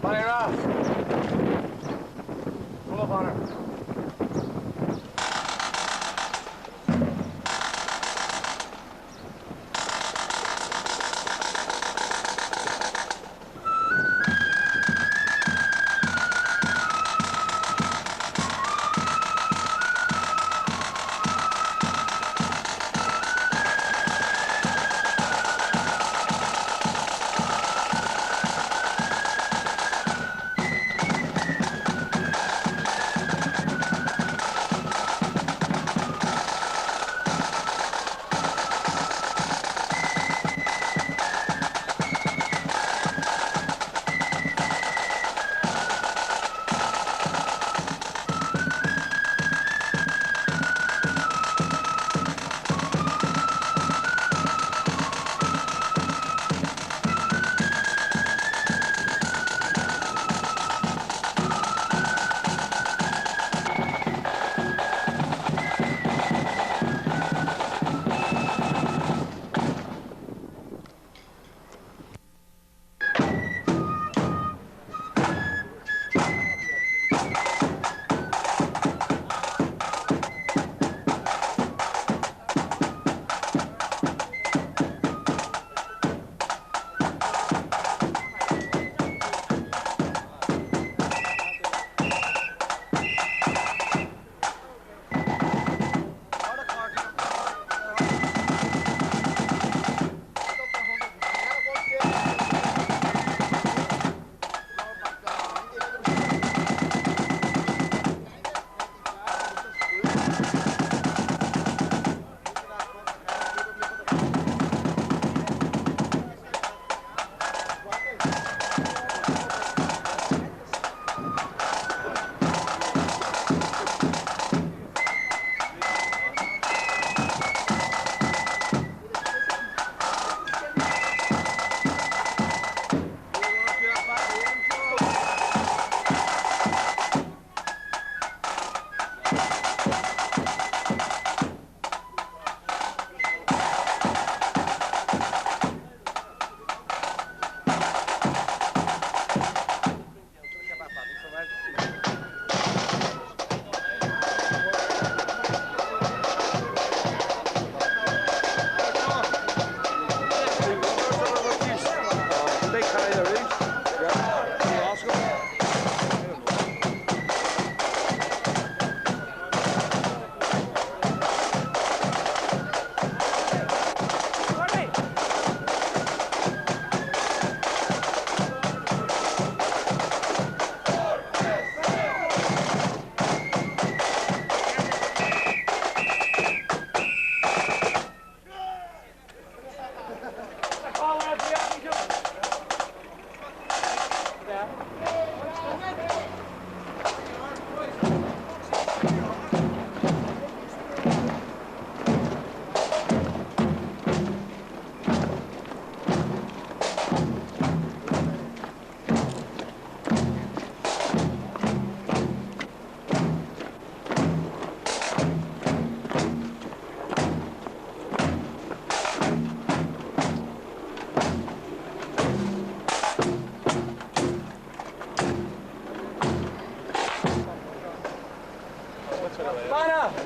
Fire off. Pull up on her.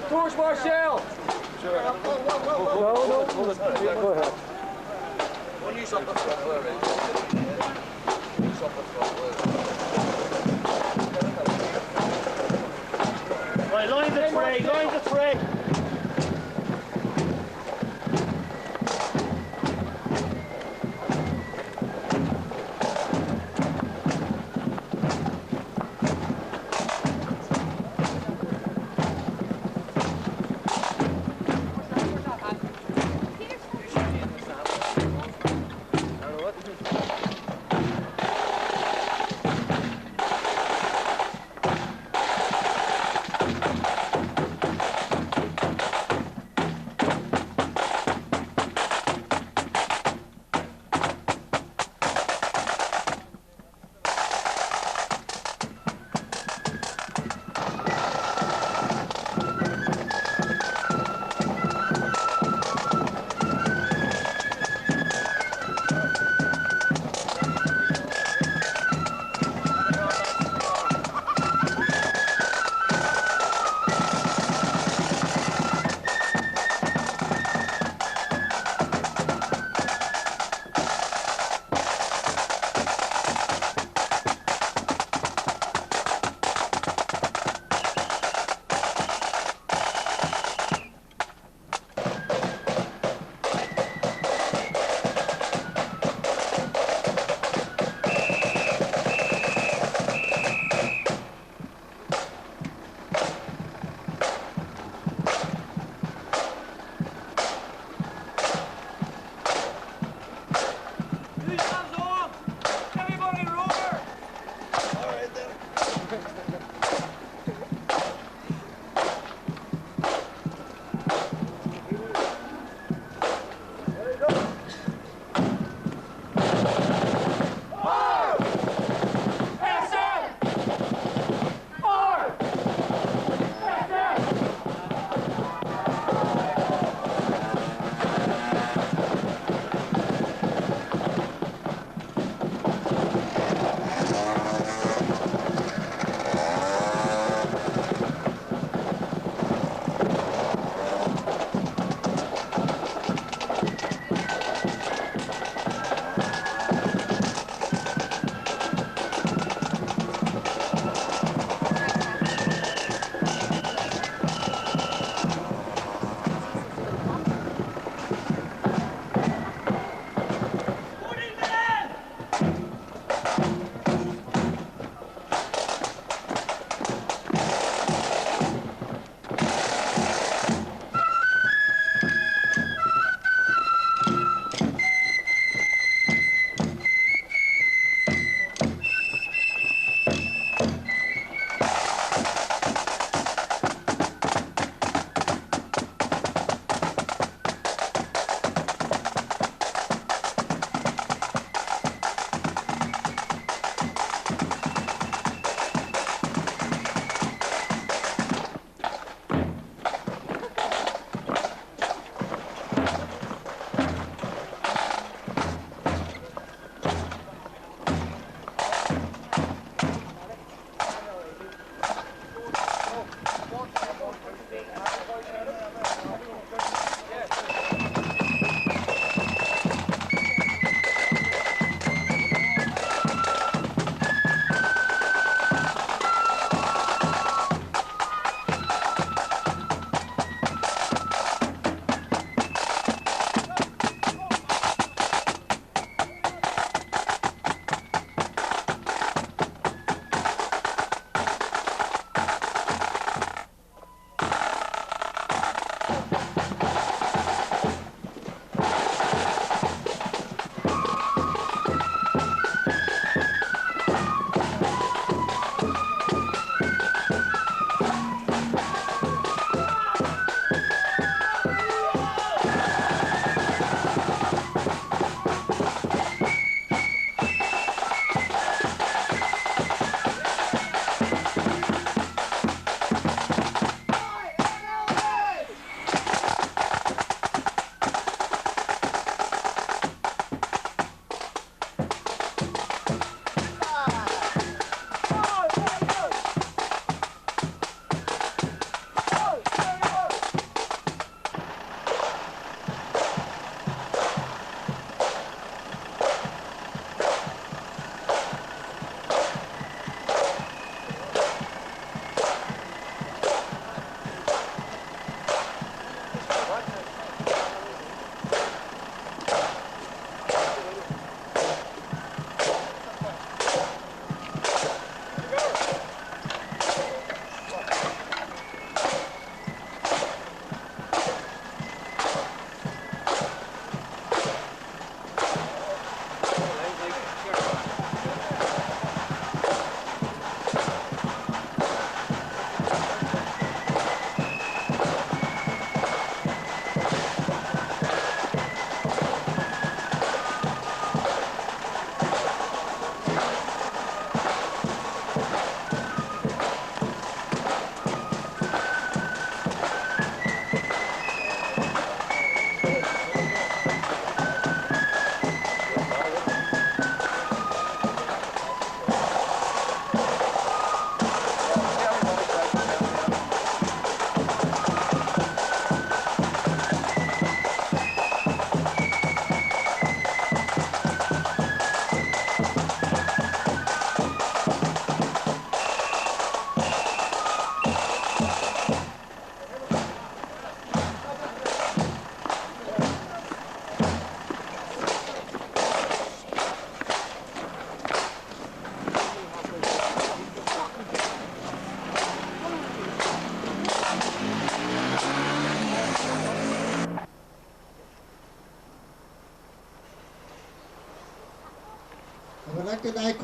Torch Marshall! Sure. No, hold it. Go ahead. One use up the front where it is. Use up the front where. Right, line the tray, line the tray.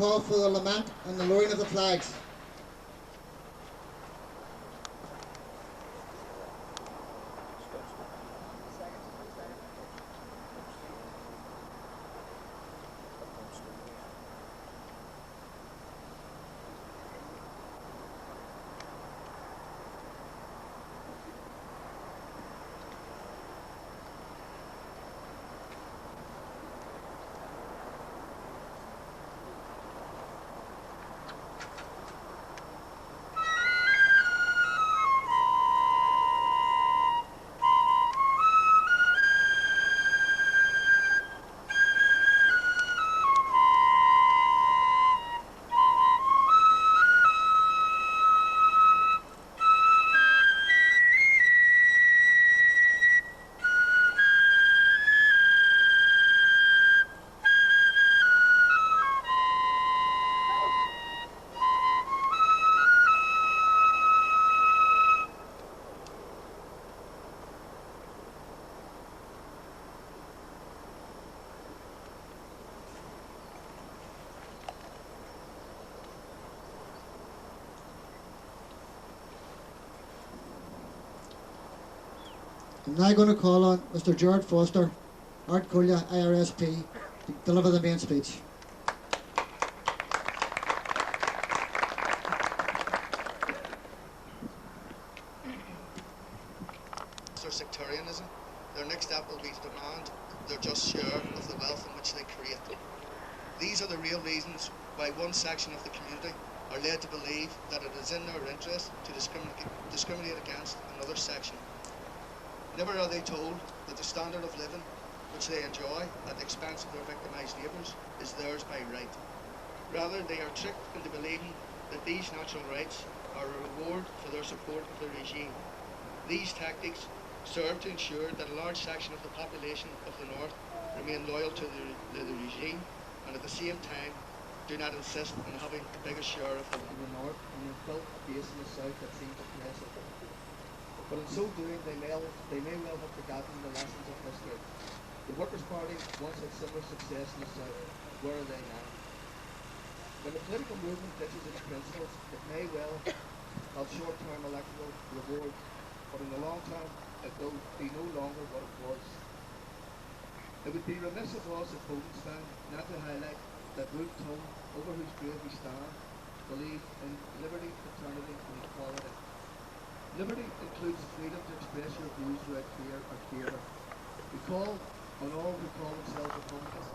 call for the lament and the lowering of the flags. I'm now going to call on Mr. Gerard Foster, Art Culla, IRSP, to deliver the main speech. Their sectarianism, their next step will be to demand their just share of the wealth in which they create. These are the real reasons why one section of the community are led to believe that it is in their interest to discriminate against another section. Never are they told that the standard of living which they enjoy at the expense of their victimised neighbours is theirs by right. Rather, they are tricked into believing that these natural rights are a reward for their support of the regime. These tactics serve to ensure that a large section of the population of the North remain loyal to the regime, and at the same time do not insist on having a bigger share of them in the North, and have built a base in the South that seems oppressive. But in so doing, they may well have forgotten the lessons of history. The Workers' Party once had similar success in the South. Where are they now? When the political movement ditches its principles, it may well have short-term electoral reward, but in the long term, it will be no longer what it was. It would be remiss of us at Bodenstein not to highlight that Ruth Tone, over whose grave we stand, believed in liberty, fraternity, and equality. Liberty includes the freedom to express your views without fear or theatre. We call on all who call themselves Republicans.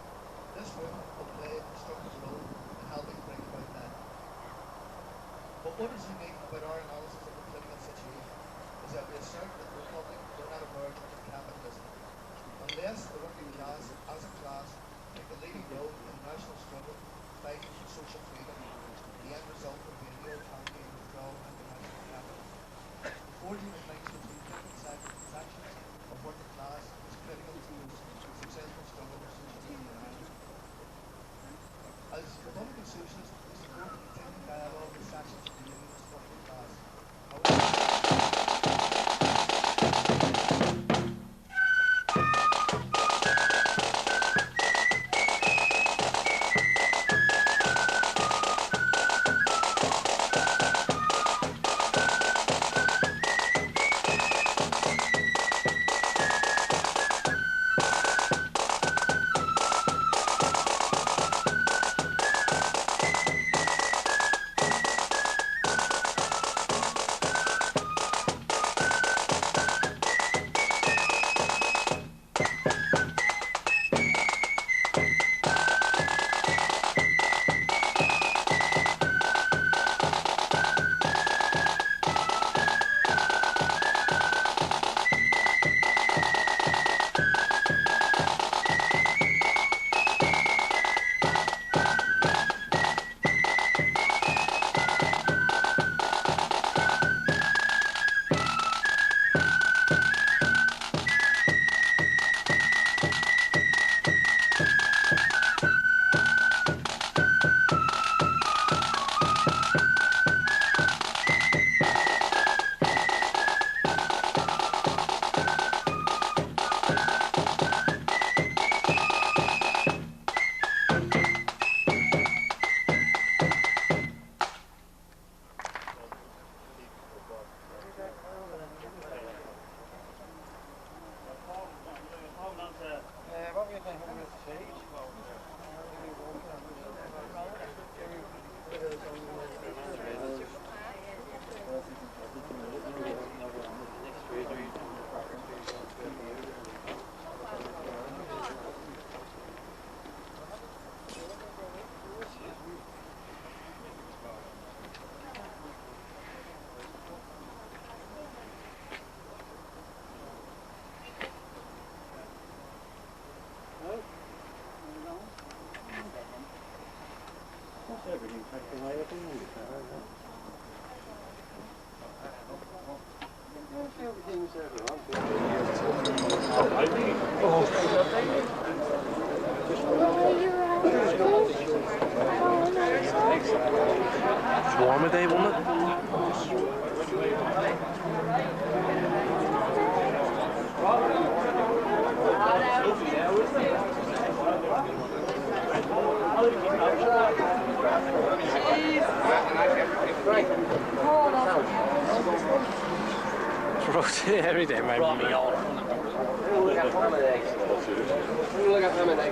This movement will play a constructive role in helping bring about that. But what is unique about our analysis of the political situation is that we assert that the Republic will not emerge from capitalism unless the working class, as a class, take the leading role in the national struggle fighting for social freedom. The end result will be a neo-Kantian withdrawal into national capital. The forging of links between different sections of working class is critical to the successful struggle for social freedom. As Republican Socialists, we support the continuing dialogue with sections of the unionist working class. warmer day, won't it? It's rotating every day, mate. Look at them and they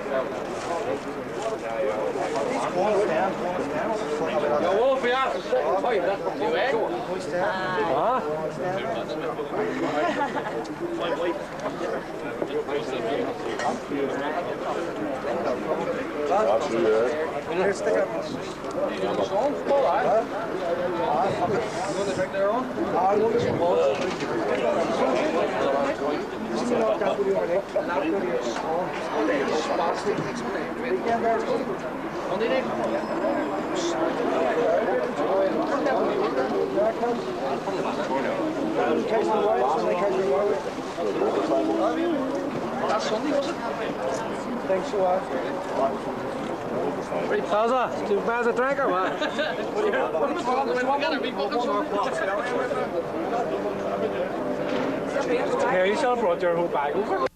You won't be after second time, that's what you ain't. Huh? That's Sunday, was it? Thanks so much. Right, Plaza, too bad as a drinker, man. Here, you should have brought your whole bag over.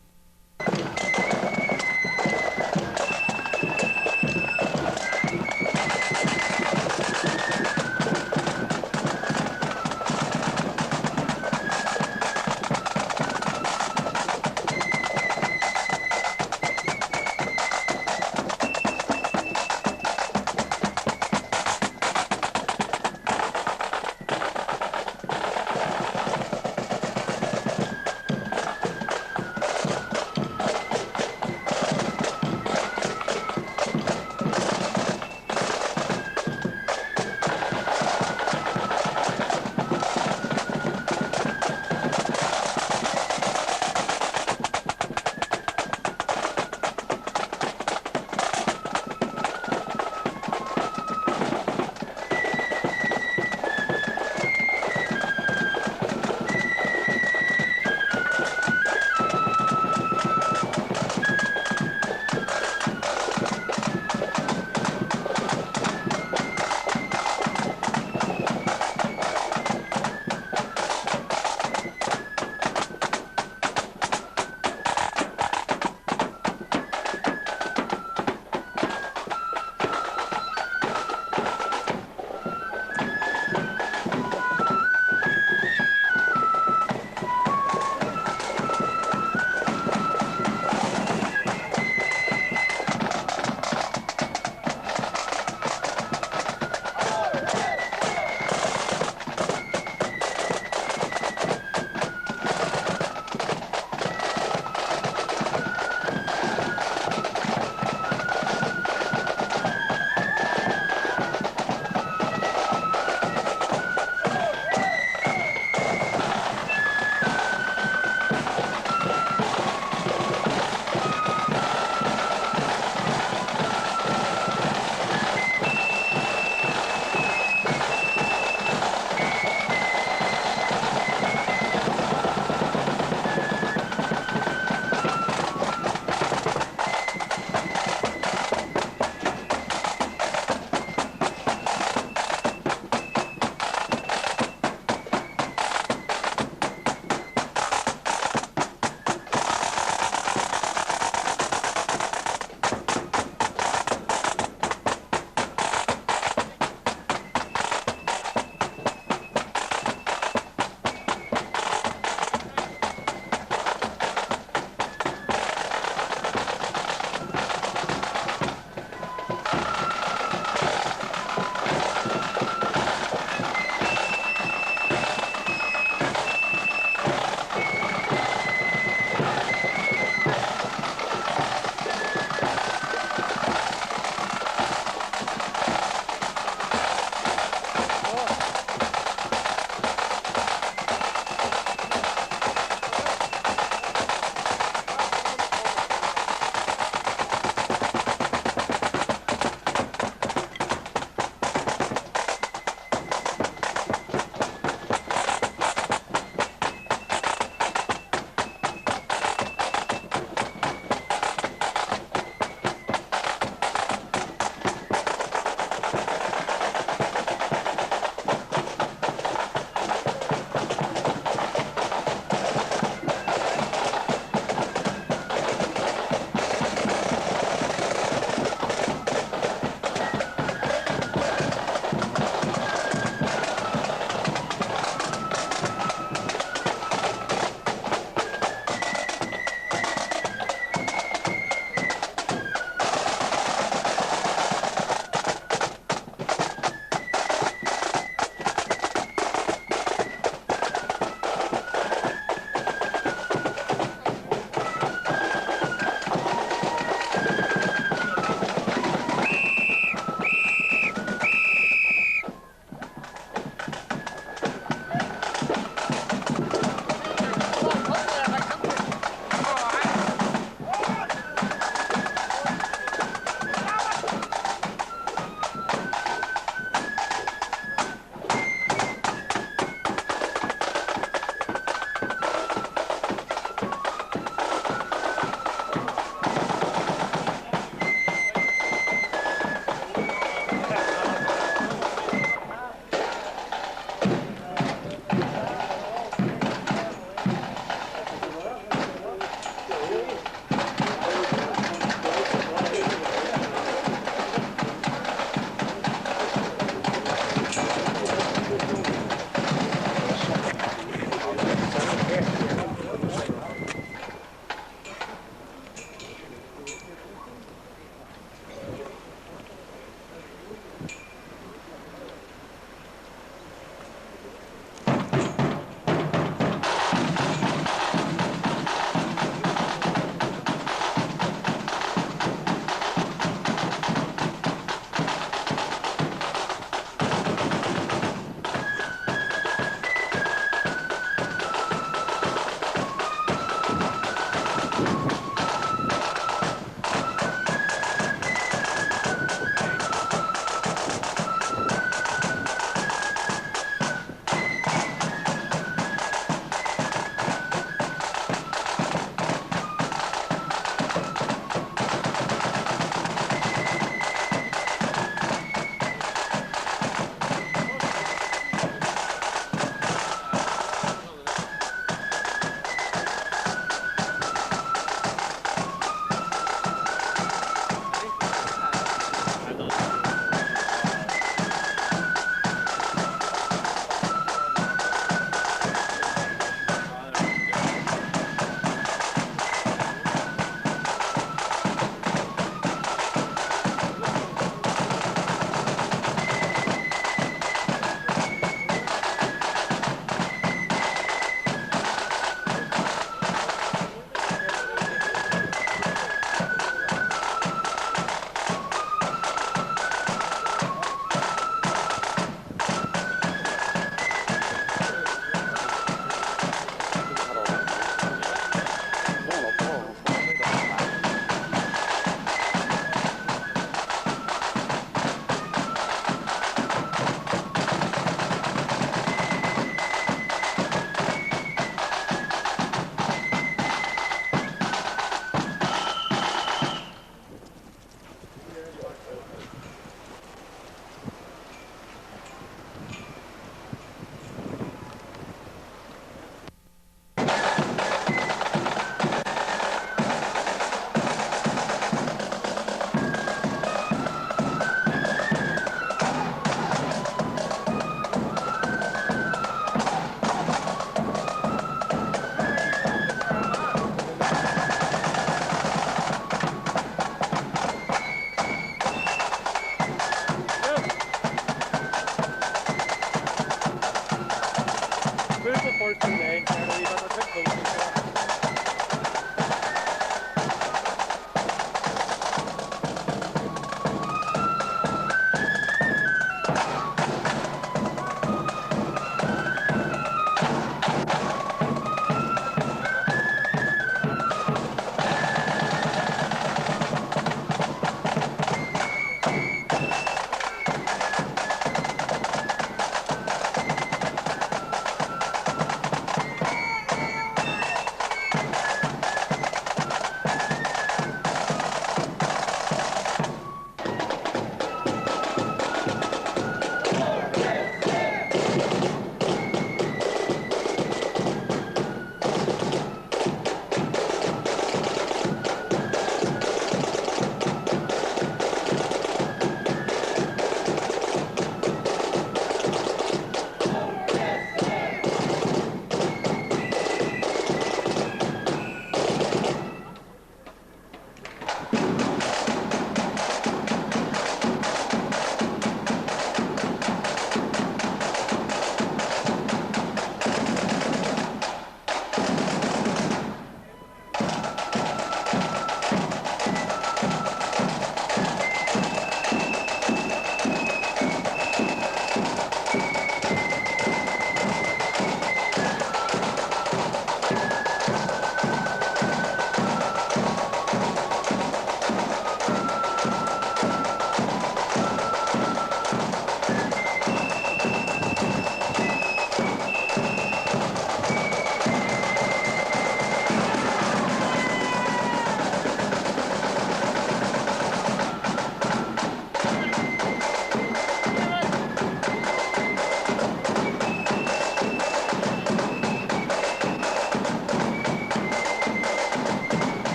for today. We got a quick vote.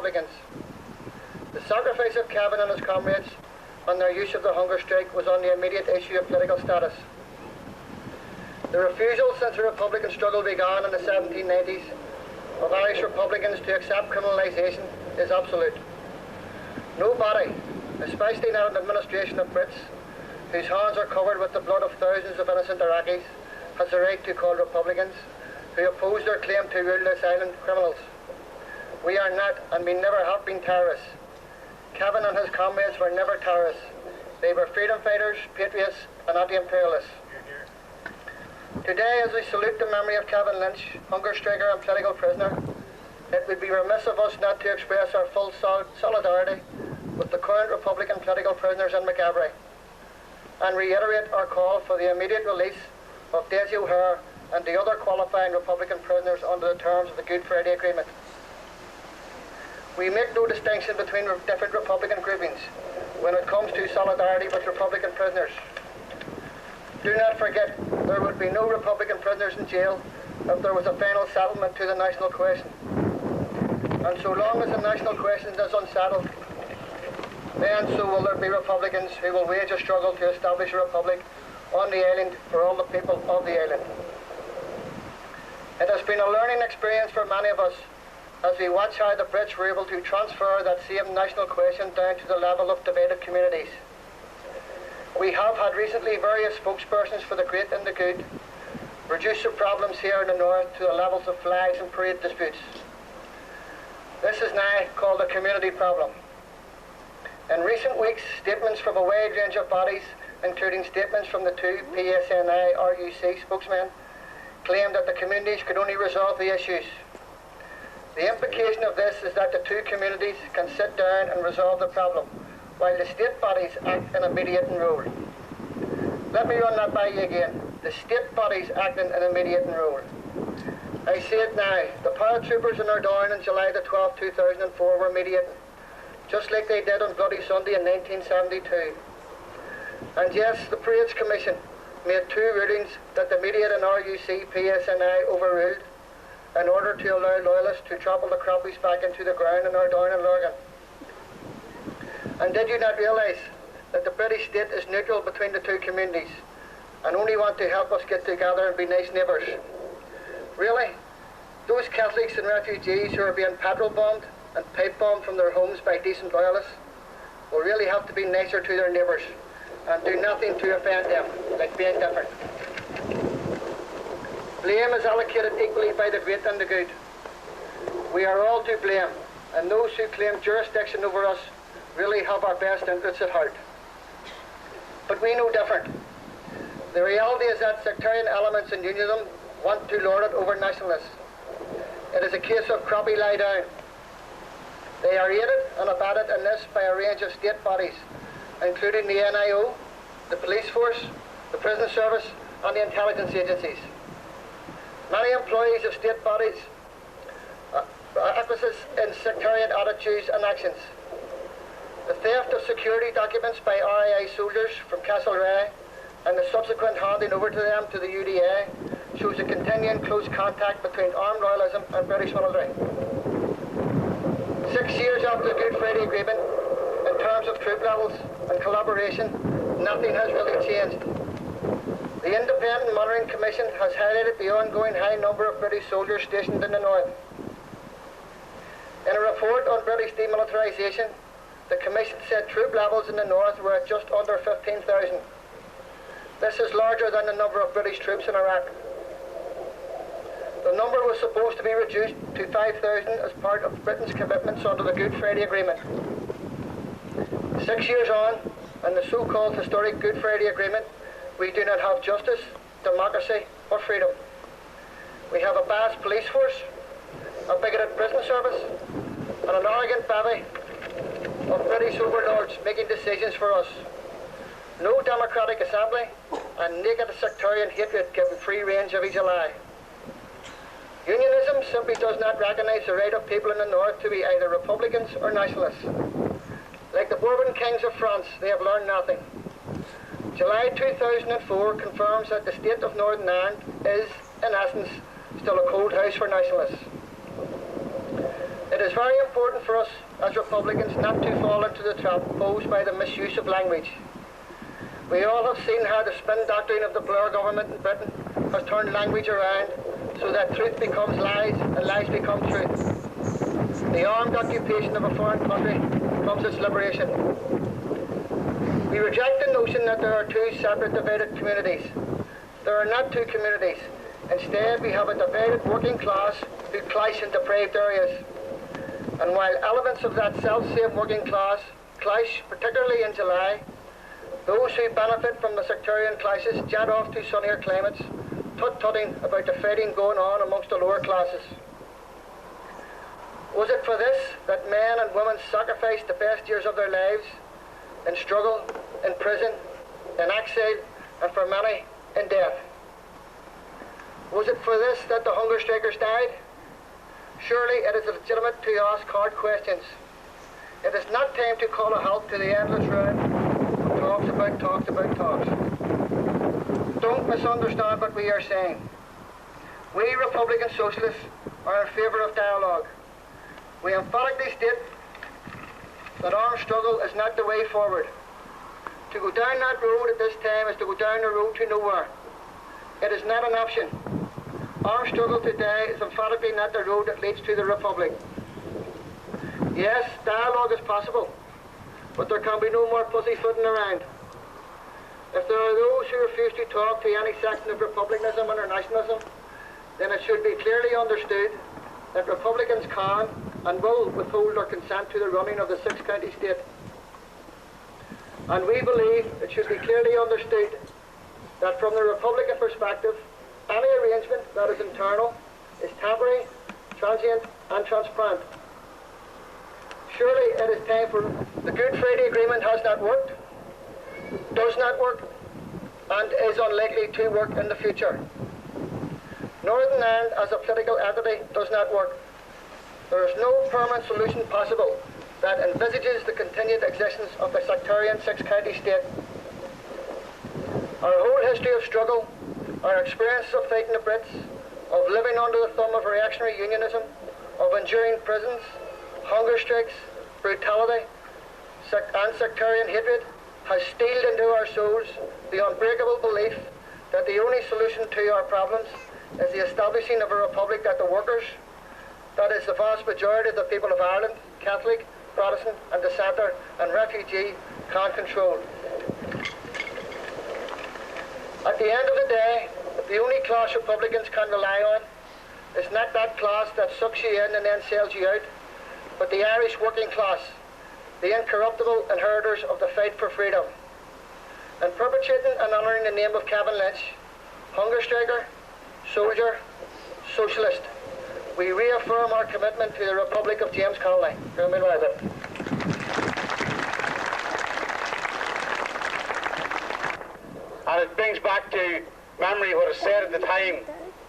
Republicans. The sacrifice of Kevin and his comrades on their use of the hunger strike was on the immediate issue of political status. The refusal since the Republican struggle began in the 1790s of Irish Republicans to accept criminalisation is absolute. Nobody, especially now an administration of Brits, whose hands are covered with the blood of thousands of innocent Iraqis, has the right to call Republicans who oppose their claim to rule this island criminals. We are not, and we never have been, terrorists. Kevin and his comrades were never terrorists. They were freedom fighters, patriots, and anti-imperialists. Today, as we salute the memory of Kevin Lynch, hunger striker and political prisoner, it would be remiss of us not to express our full solidarity with the current Republican political prisoners in McEvery, and reiterate our call for the immediate release of Daisy O'Hare and the other qualifying Republican prisoners under the terms of the Good Friday Agreement. We make no distinction between different Republican groupings when it comes to solidarity with Republican prisoners. Do not forget, there would be no Republican prisoners in jail if there was a final settlement to the national question. And so long as the national question is unsettled, then so will there be Republicans who will wage a struggle to establish a republic on the island for all the people of the island. It has been a learning experience for many of us as we watch how the Brits were able to transfer that same national question down to the level of divided communities. We have had recently various spokespersons for the great and the good reduce the problems here in the north to the levels of flags and parade disputes. This is now called a community problem. In recent weeks, statements from a wide range of bodies, including statements from the two PSNI-RUC spokesmen, claimed that the communities could only resolve the issues. The implication of this is that the two communities can sit down and resolve the problem, while the state bodies act in a mediating role. Let me run that by you again. The state bodies acting in a mediating role. I say it now, the paratroopers in Ardoyne on July the 12th, 2004 were mediating, just like they did on Bloody Sunday in 1972. And yes, the Parades Commission made two rulings that the mediating RUC PSNI overruled in order to allow loyalists to trample the crappies back into the ground in Ardoyne and Lurgan. And did you not realise that the British state is neutral between the two communities and only want to help us get together and be nice neighbours? Really? Those Catholics and refugees who are being petrol bombed and pipe bombed from their homes by decent loyalists will really have to be nicer to their neighbours and do nothing to offend them, like being different. Blame is allocated equally by the great and the good. We are all to blame, and those who claim jurisdiction over us really have our best interests at heart. But we know different. The reality is that sectarian elements in unionism want to lord it over nationalists. It is a case of crappie lie down. They are aided and abetted in this by a range of state bodies, including the NIO, the police force, the prison service, and the intelligence agencies. Many employees of state bodies emphasis in sectarian attitudes and actions. The theft of security documents by RAI soldiers from Castlereagh and the subsequent handing over to them to the UDA shows a continuing close contact between armed loyalism and British military. 6 years after the Good Friday Agreement, in terms of troop levels and collaboration, nothing has really changed. The Independent Monitoring Commission has highlighted the ongoing high number of British soldiers stationed in the north. In a report on British demilitarisation, the Commission said troop levels in the north were at just under 15,000. This is larger than the number of British troops in Iraq. The number was supposed to be reduced to 5,000 as part of Britain's commitments under the Good Friday Agreement. 6 years on, and the so-called historic Good Friday Agreement, we do not have justice, democracy, or freedom. We have a biased police force, a bigoted prison service, and an arrogant bevy of British overlords making decisions for us. No democratic assembly, and naked sectarian hatred giving free range every July. Unionism simply does not recognise the right of people in the north to be either Republicans or nationalists. Like the Bourbon kings of France, they have learned nothing. July 2004 confirms that the state of Northern Ireland is, in essence, still a cold house for nationalists. It is very important for us as Republicans not to fall into the trap posed by the misuse of language. We all have seen how the spin doctrine of the Blair government in Britain has turned language around so that truth becomes lies and lies become truth. The armed occupation of a foreign country becomes its liberation. We reject the notion that there are two separate divided communities. There are not two communities. Instead, we have a divided working class who clash in depraved areas. And while elements of that self-same working class clash, particularly in July, those who benefit from the sectarian clashes jet off to sunnier climates, tut-tutting about the fighting going on amongst the lower classes. Was it for this that men and women sacrificed the best years of their lives in struggle, in prison, in exile, and for many, in death? Was it for this that the hunger strikers died? Surely it is legitimate to ask hard questions. It is not time to call a halt to the endless round of talks about talks. Don't misunderstand what we are saying. We Republican Socialists are in favour of dialogue. We emphatically state that armed struggle is not the way forward. To go down that road at this time is to go down the road to nowhere. It is not an option. Armed struggle today is emphatically not the road that leads to the Republic. Yes, dialogue is possible, but there can be no more pussyfooting around. If there are those who refuse to talk to any section of republicanism and nationalism, then it should be clearly understood that Republicans can and will withhold their consent to the running of the six-county state. And we believe it should be clearly understood that from the Republican perspective, any arrangement that is internal is temporary, transient and transparent. Surely it is time for the Good Friday Agreement has not worked, does not work, and is unlikely to work in the future. Northern Ireland as a political entity does not work. There is no permanent solution possible that envisages the continued existence of the sectarian six-county state. Our whole history of struggle, our experiences of fighting the Brits, of living under the thumb of reactionary unionism, of enduring prisons, hunger strikes, brutality, and sectarian hatred, has steeled into our souls the unbreakable belief that the only solution to our problems is the establishing of a republic that the workers, that is the vast majority of the people of Ireland, Catholic, Protestant and dissenter and refugee, can control. At the end of the day, the only class Republicans can rely on is not that class that sucks you in and then sells you out, but the Irish working class, the incorruptible inheritors of the fight for freedom. In perpetuating and honouring the name of Kevin Lynch, hunger striker, soldier, socialist, we reaffirm our commitment to the Republic of James Connolly. And it brings back to memory what was said at the time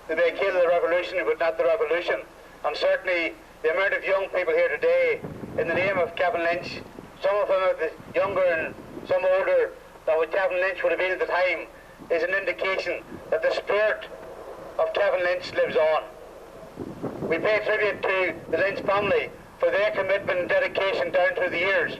that they killed the revolution but not the revolution. And certainly the amount of young people here today in the name of Kevin Lynch, some of them are the younger and some older than what Kevin Lynch would have been at the time, is an indication that the spirit of Kevin Lynch lives on. We pay tribute to the Lynch family for their commitment and dedication down through the years.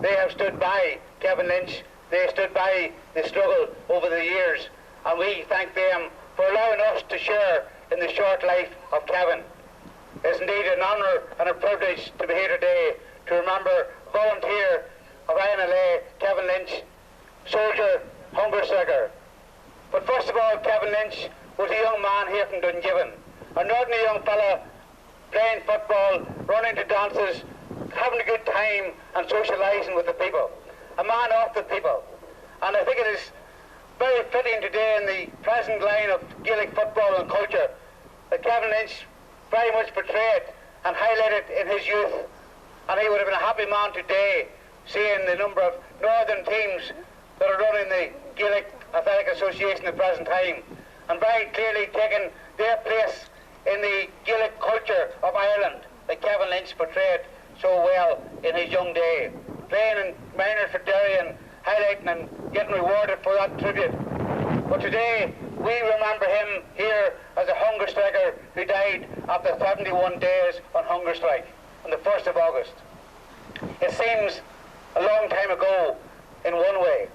They have stood by Kevin Lynch. They stood by the struggle over the years, and we thank them for allowing us to share in the short life of Kevin. It's indeed an honour and a privilege to be here today to remember volunteer of INLA, Kevin Lynch, soldier, hunger striker. But first of all, Kevin Lynch was a young man here from Dungiven, an ordinary young fella playing football, running to dances, having a good time and socialising with the people. A man of the people. And I think it is very fitting today in the present line of Gaelic football and culture that Kevin Lynch very much portrayed and highlighted in his youth. And he would have been a happy man today seeing the number of northern teams that are running the Gaelic Athletic Association at the present time, and very clearly taking their place in the Gaelic culture of Ireland that Kevin Lynch portrayed so well in his young day, playing in minor for Derry and highlighting and getting rewarded for that tribute. But today we remember him here as a hunger striker who died after 71 days on hunger strike. on the 1st of August. It seems a long time ago in one way.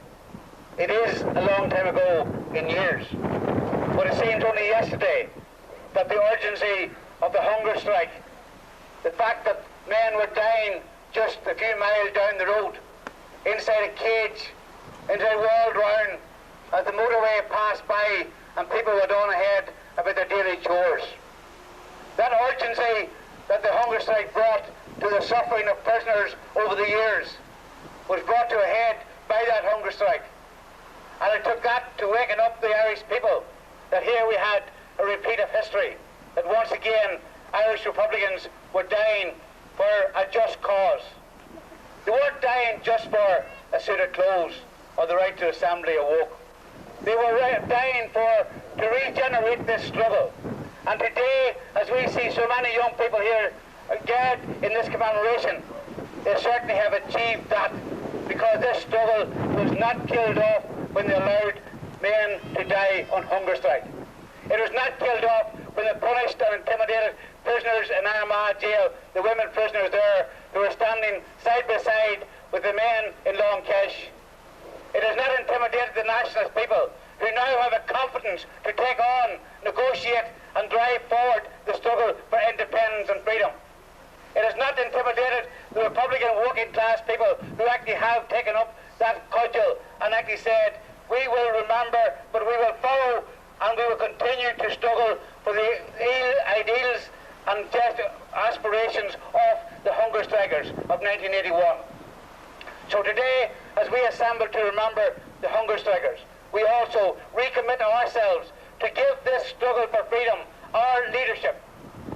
It is a long time ago in years. But it seems only yesterday that the urgency of the hunger strike, the fact that men were dying just a few miles down the road, inside a cage, inside walled round, as the motorway passed by and people went on ahead about their daily chores. That urgency that the hunger strike brought to the suffering of prisoners over the years was brought to a head by that hunger strike. And it took that to waken up the Irish people, that here we had a repeat of history, that once again Irish Republicans were dying for a just cause. They weren't dying just for a suit of clothes or the right to assembly awoke. They were dying to regenerate this struggle. And today, as we see so many young people here gathered in this commemoration, they certainly have achieved that, because this struggle was not killed off when they allowed men to die on hunger strike. It was not killed off when they punished and intimidated prisoners in Armagh jail, the women prisoners there who were standing side by side with the men in Long Kesh. It has not intimidated the nationalist people who now have a confidence to take on, negotiate and drive forward the struggle for independence and freedom. It has not intimidated the Republican working class people who actually have taken up that cudgel and actually said, we will remember, but we will follow and we will continue to struggle for the ideals and just aspirations of the hunger strikers of 1981. So today, as we assemble to remember the hunger strikers, we also recommit ourselves to give this struggle for freedom our leadership.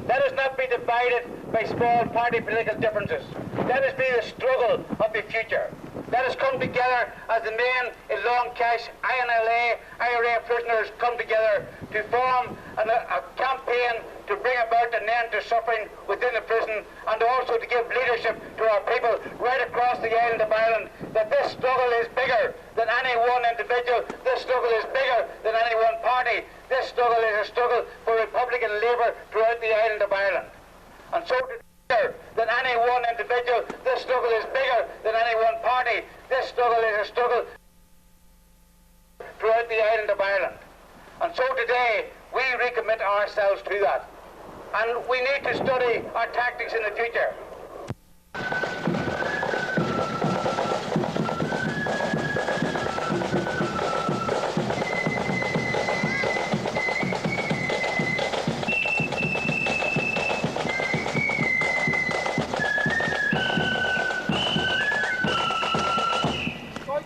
Let us not be divided by small party political differences. Let us be the struggle of the future. Let us come together as the men in Long Kesh, INLA, IRA prisoners come together to form a campaign to bring about an end to suffering within the prison, and also to give leadership to our people right across the island of Ireland, that this struggle is bigger than any one individual, this struggle is bigger than any one party, this struggle is a struggle for Republican Labour throughout the island of Ireland. And so bigger than any one individual, this struggle is bigger than any one party, this struggle is a struggle throughout the island of Ireland. And so today, we recommit ourselves to that. And we need to study our tactics in the future. What?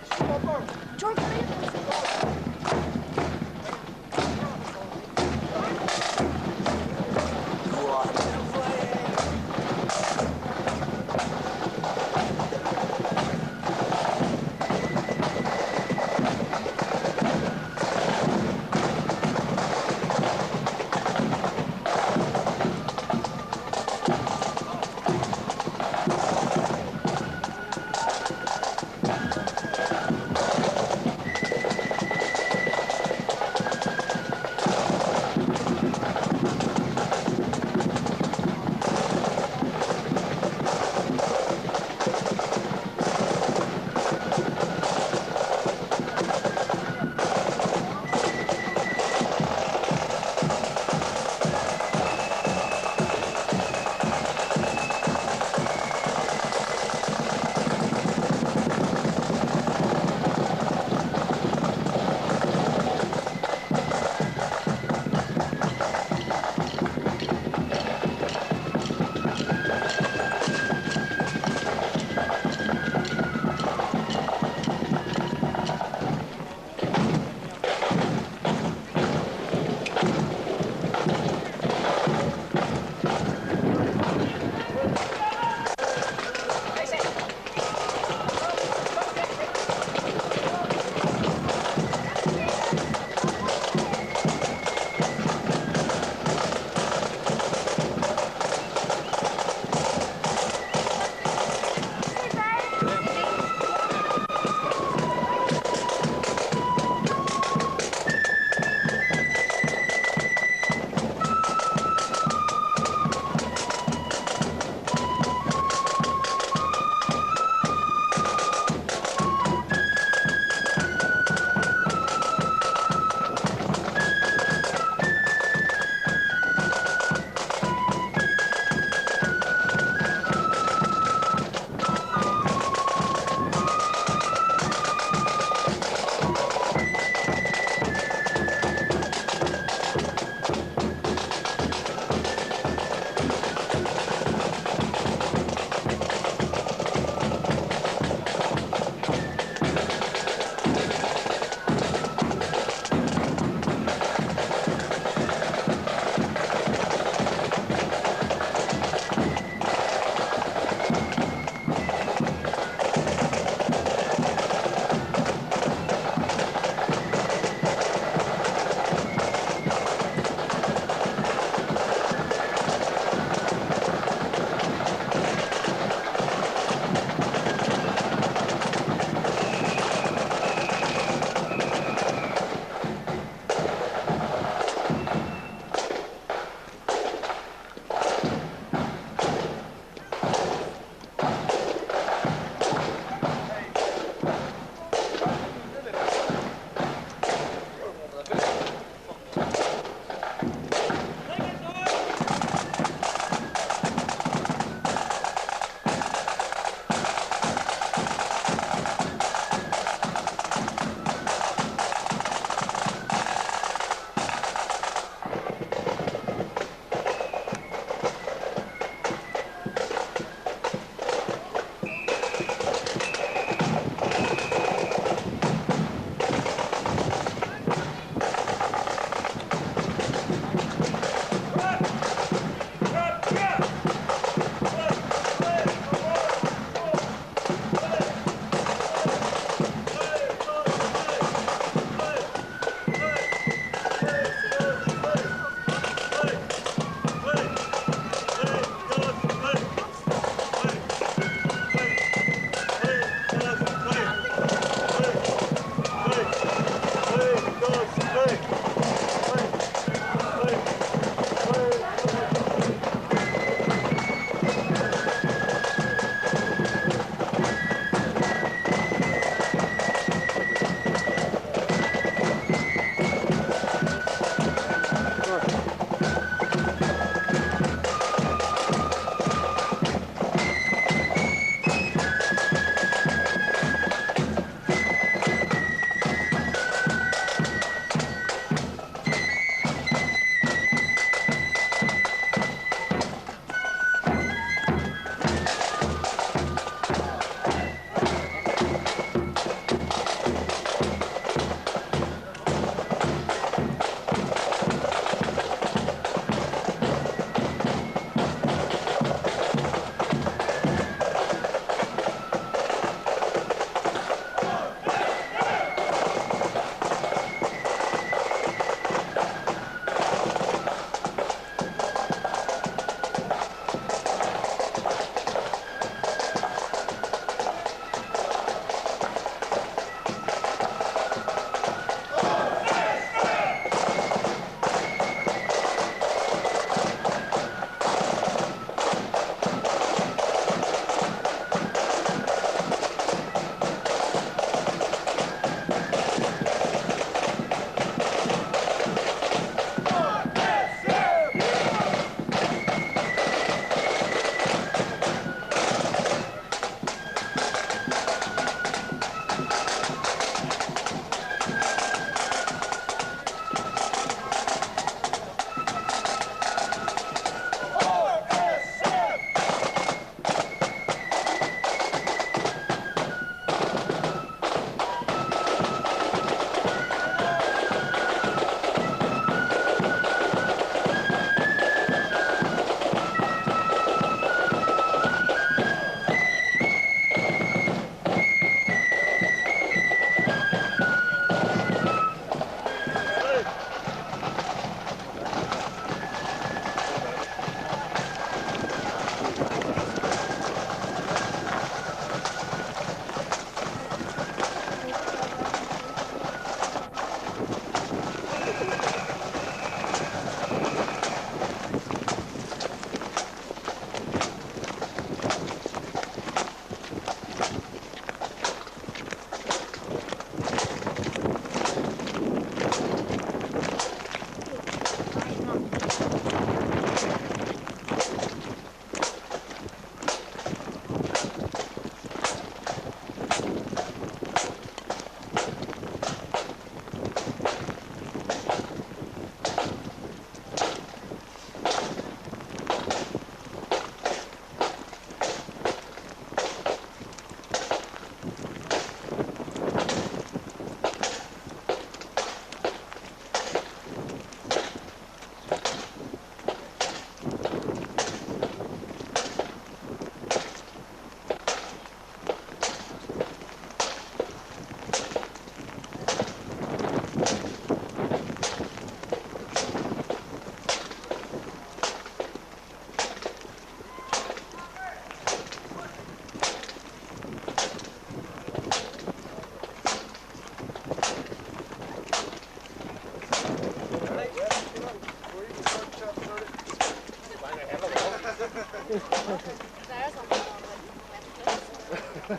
Hello,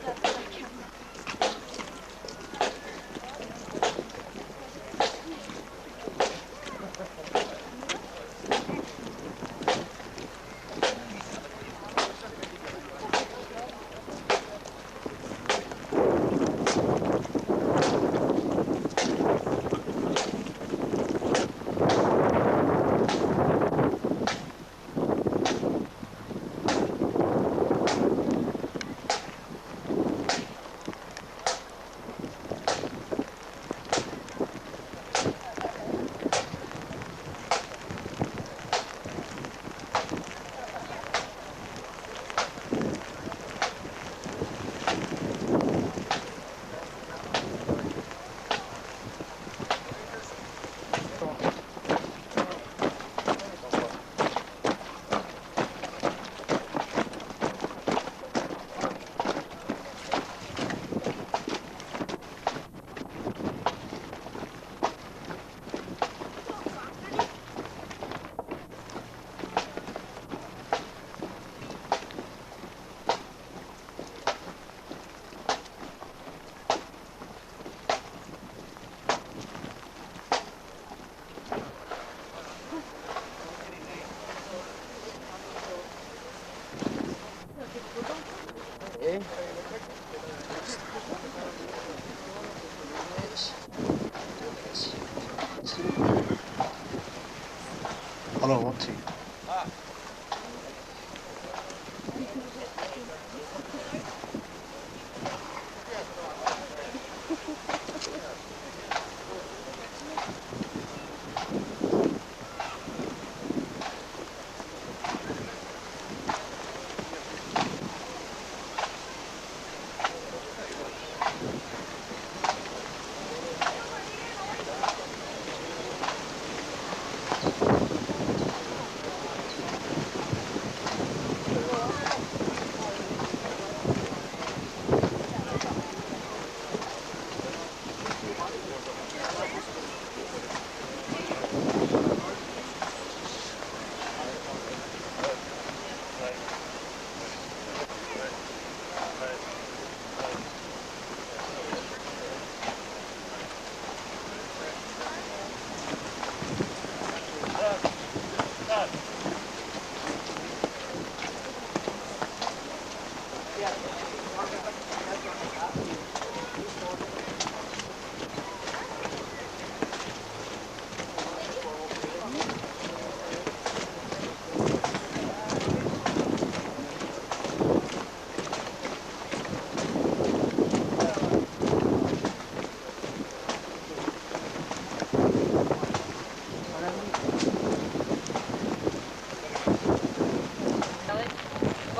up to you.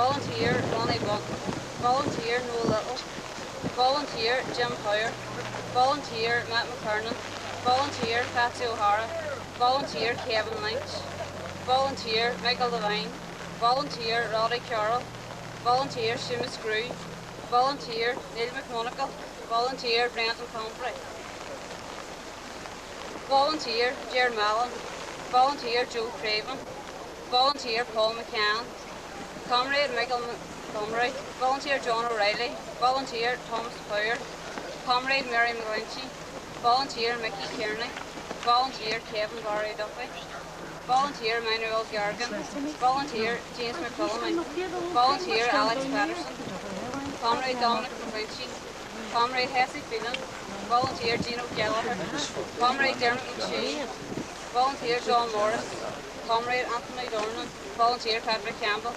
Volunteer Ronnie Buck. Volunteer Noel Little. Volunteer Jim Power. Volunteer Matt McKernan. Volunteer Patsy O'Hara. Volunteer Kevin Lynch. Volunteer Michael Devine. Volunteer Roddy Carroll. Volunteer Seamus Grew. Volunteer Neil McMonagle. Volunteer Brenton Compray. Volunteer Ger Mallon. Volunteer Joe Craven. Volunteer Paul McCann. Comrade Michael Montgomery. Volunteer John O'Reilly. Volunteer Thomas Power. Comrade Mary McGlinchey. Volunteer Mickey Kearney. Volunteer Kevin Barry Duffy. Volunteer Manuel Gargan. Volunteer James McCullum. Volunteer Alex Patterson. Comrade Dominic McGlinchey. Comrade Hesse Phelan. Volunteer Gino Gallagher. Comrade Dermot McShee. Volunteer John Morris. Comrade Anthony Dornan. Volunteer Patrick Campbell.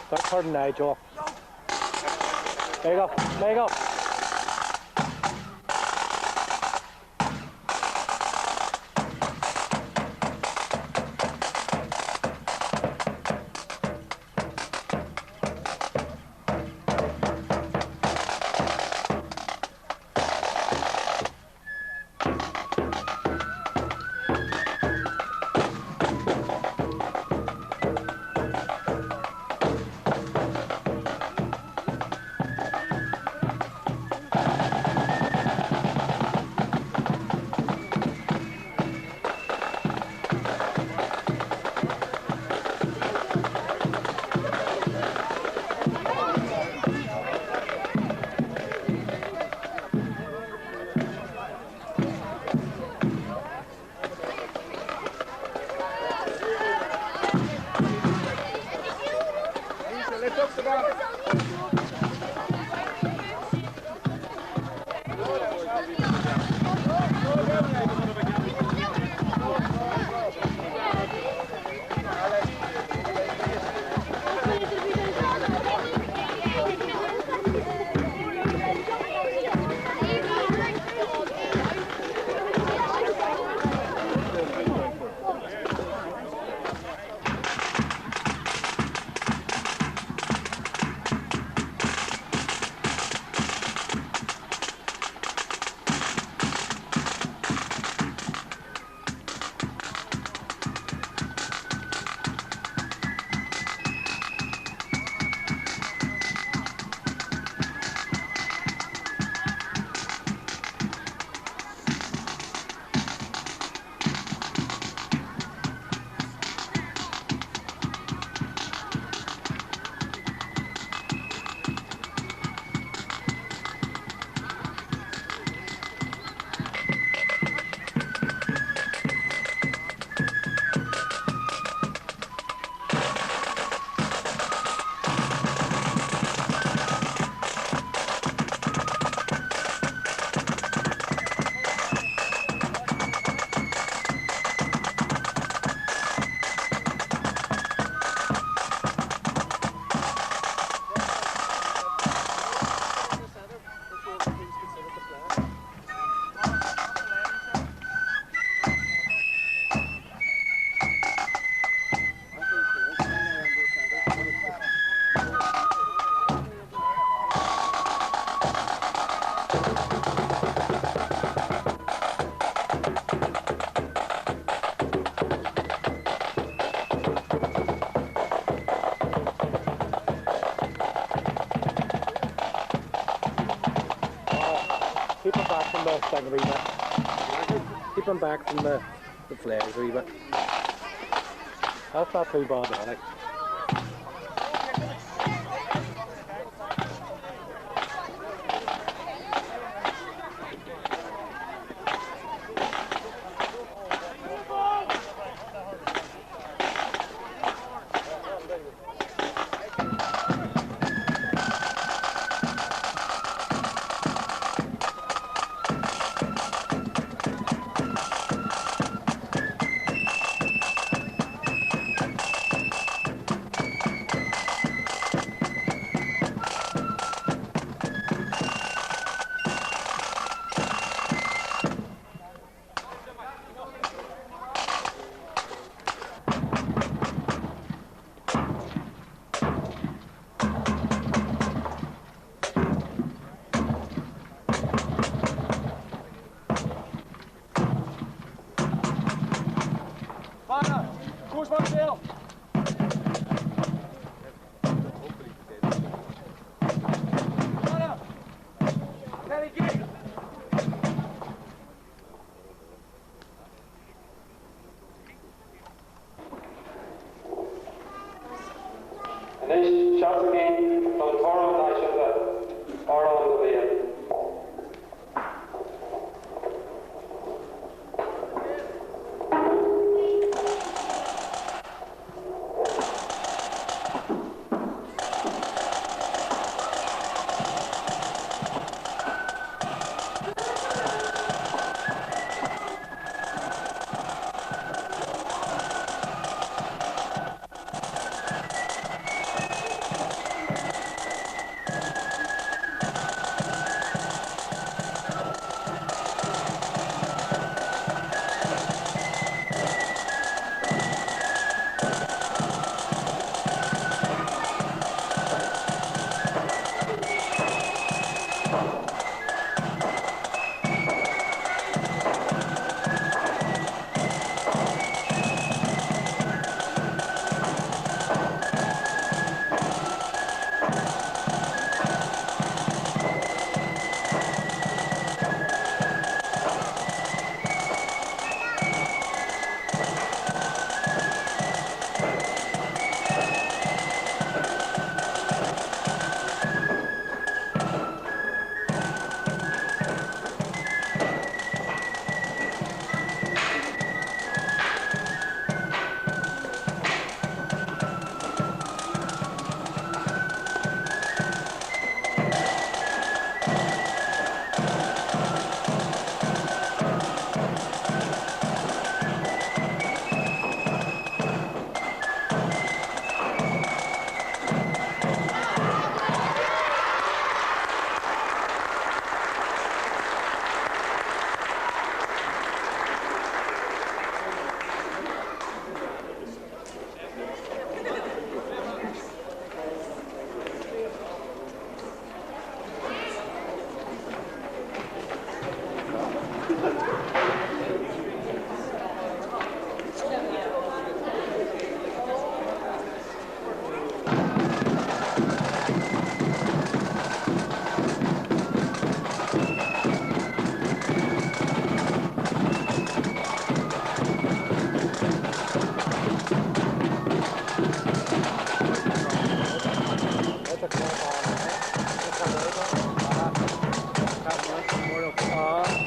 Start turning now, Joe. There you go. There you go. Keep them back from the thing a wee bit. Keep them back from the flares a wee bit. That's not too bad, Alec. the car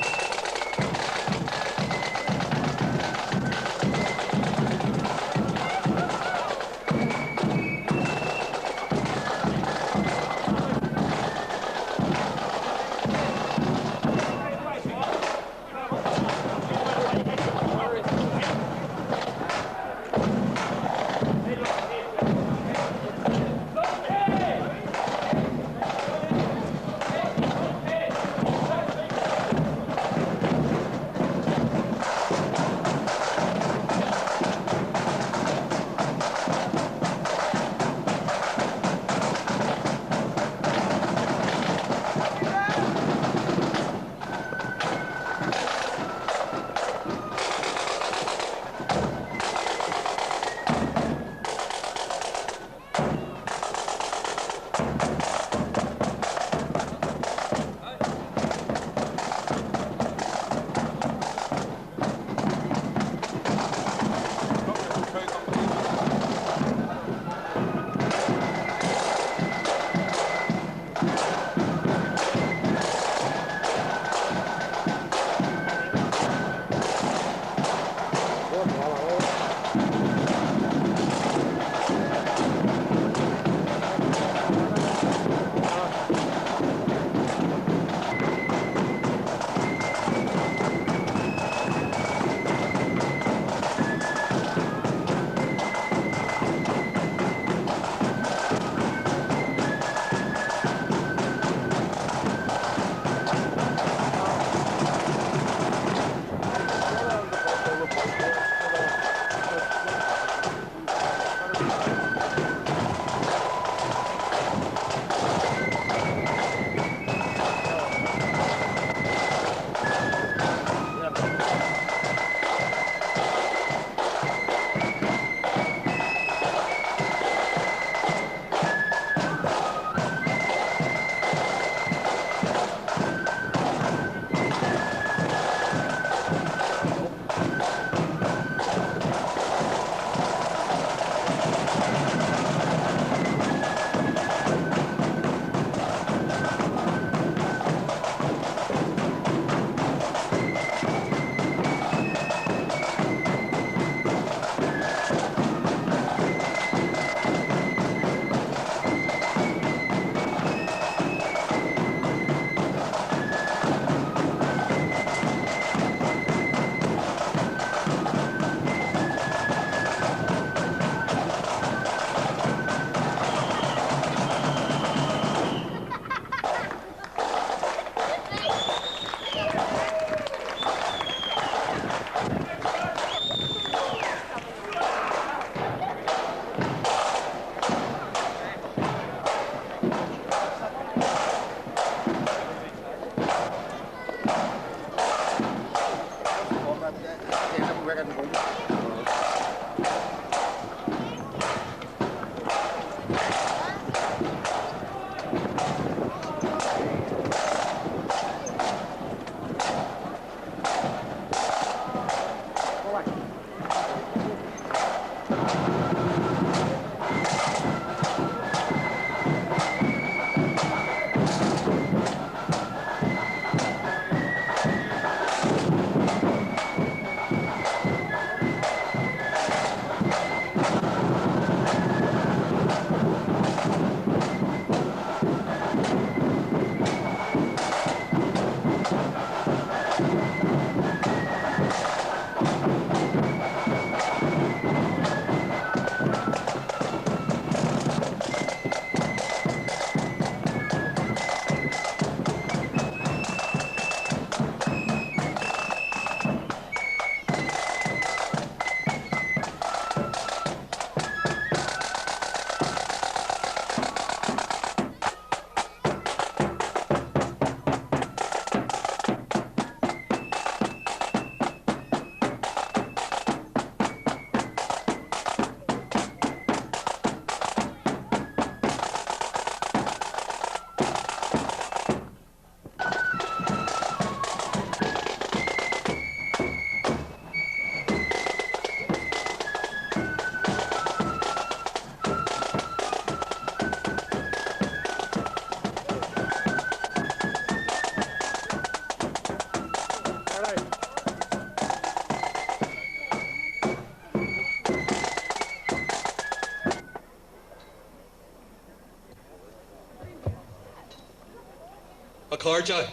Accordia.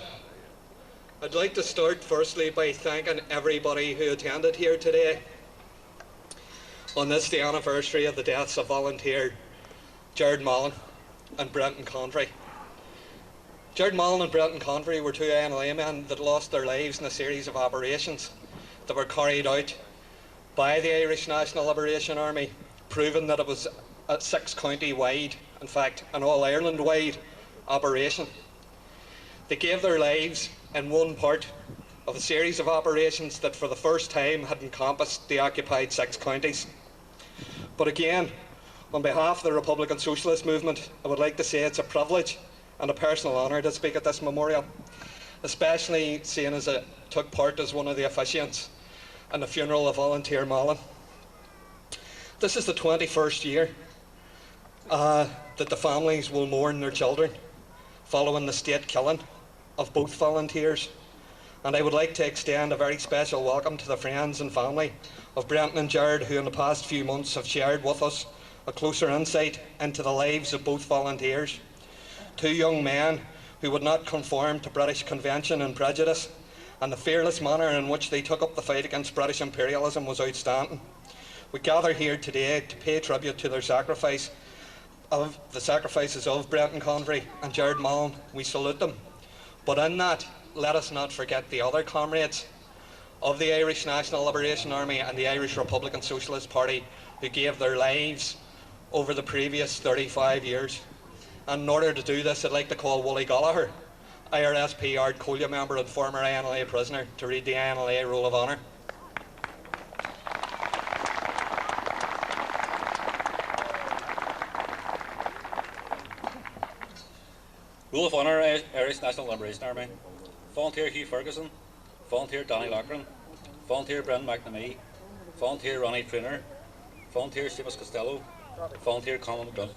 I'd like to start firstly by thanking everybody who attended here today on this, the anniversary of the deaths of volunteer Jared Mallon and Brenton Convery. Jared Mallon and Brenton Convery were two INLA men that lost their lives in a series of operations that were carried out by the Irish National Liberation Army, proving that it was a 6-county wide, in fact an all-Ireland wide operation. They gave their lives in one part of a series of operations that for the first time had encompassed the occupied 6 counties. But again, on behalf of the Republican Socialist Movement, I would like to say it's a privilege and a personal honour to speak at this memorial, especially seeing as I took part as one of the officiants in the funeral of volunteer Mallon. This is the 21st year that the families will mourn their children following the state killing of both volunteers, and I would like to extend a very special welcome to the friends and family of Brenton and Jared, who in the past few months have shared with us a closer insight into the lives of both volunteers. Two young men who would not conform to British convention and prejudice, and the fearless manner in which they took up the fight against British imperialism was outstanding. We gather here today to pay tribute to their sacrifices of Brenton Convery and Jared Mallon. We salute them. But in that, let us not forget the other comrades of the Irish National Liberation Army and the Irish Republican Socialist Party who gave their lives over the previous 35 years. And in order to do this, I'd like to call Wooly Gallagher, IRSP Ard Collier member and former INLA prisoner, to read the INLA Roll of Honour. Roll of Honour, Irish National Liberation Army. Volunteer Hugh Ferguson, Volunteer Danny Lochran, Volunteer Brendan McNamee, Volunteer Ronnie Trainer, Volunteer Seamus Costello, Volunteer Colin McDonough,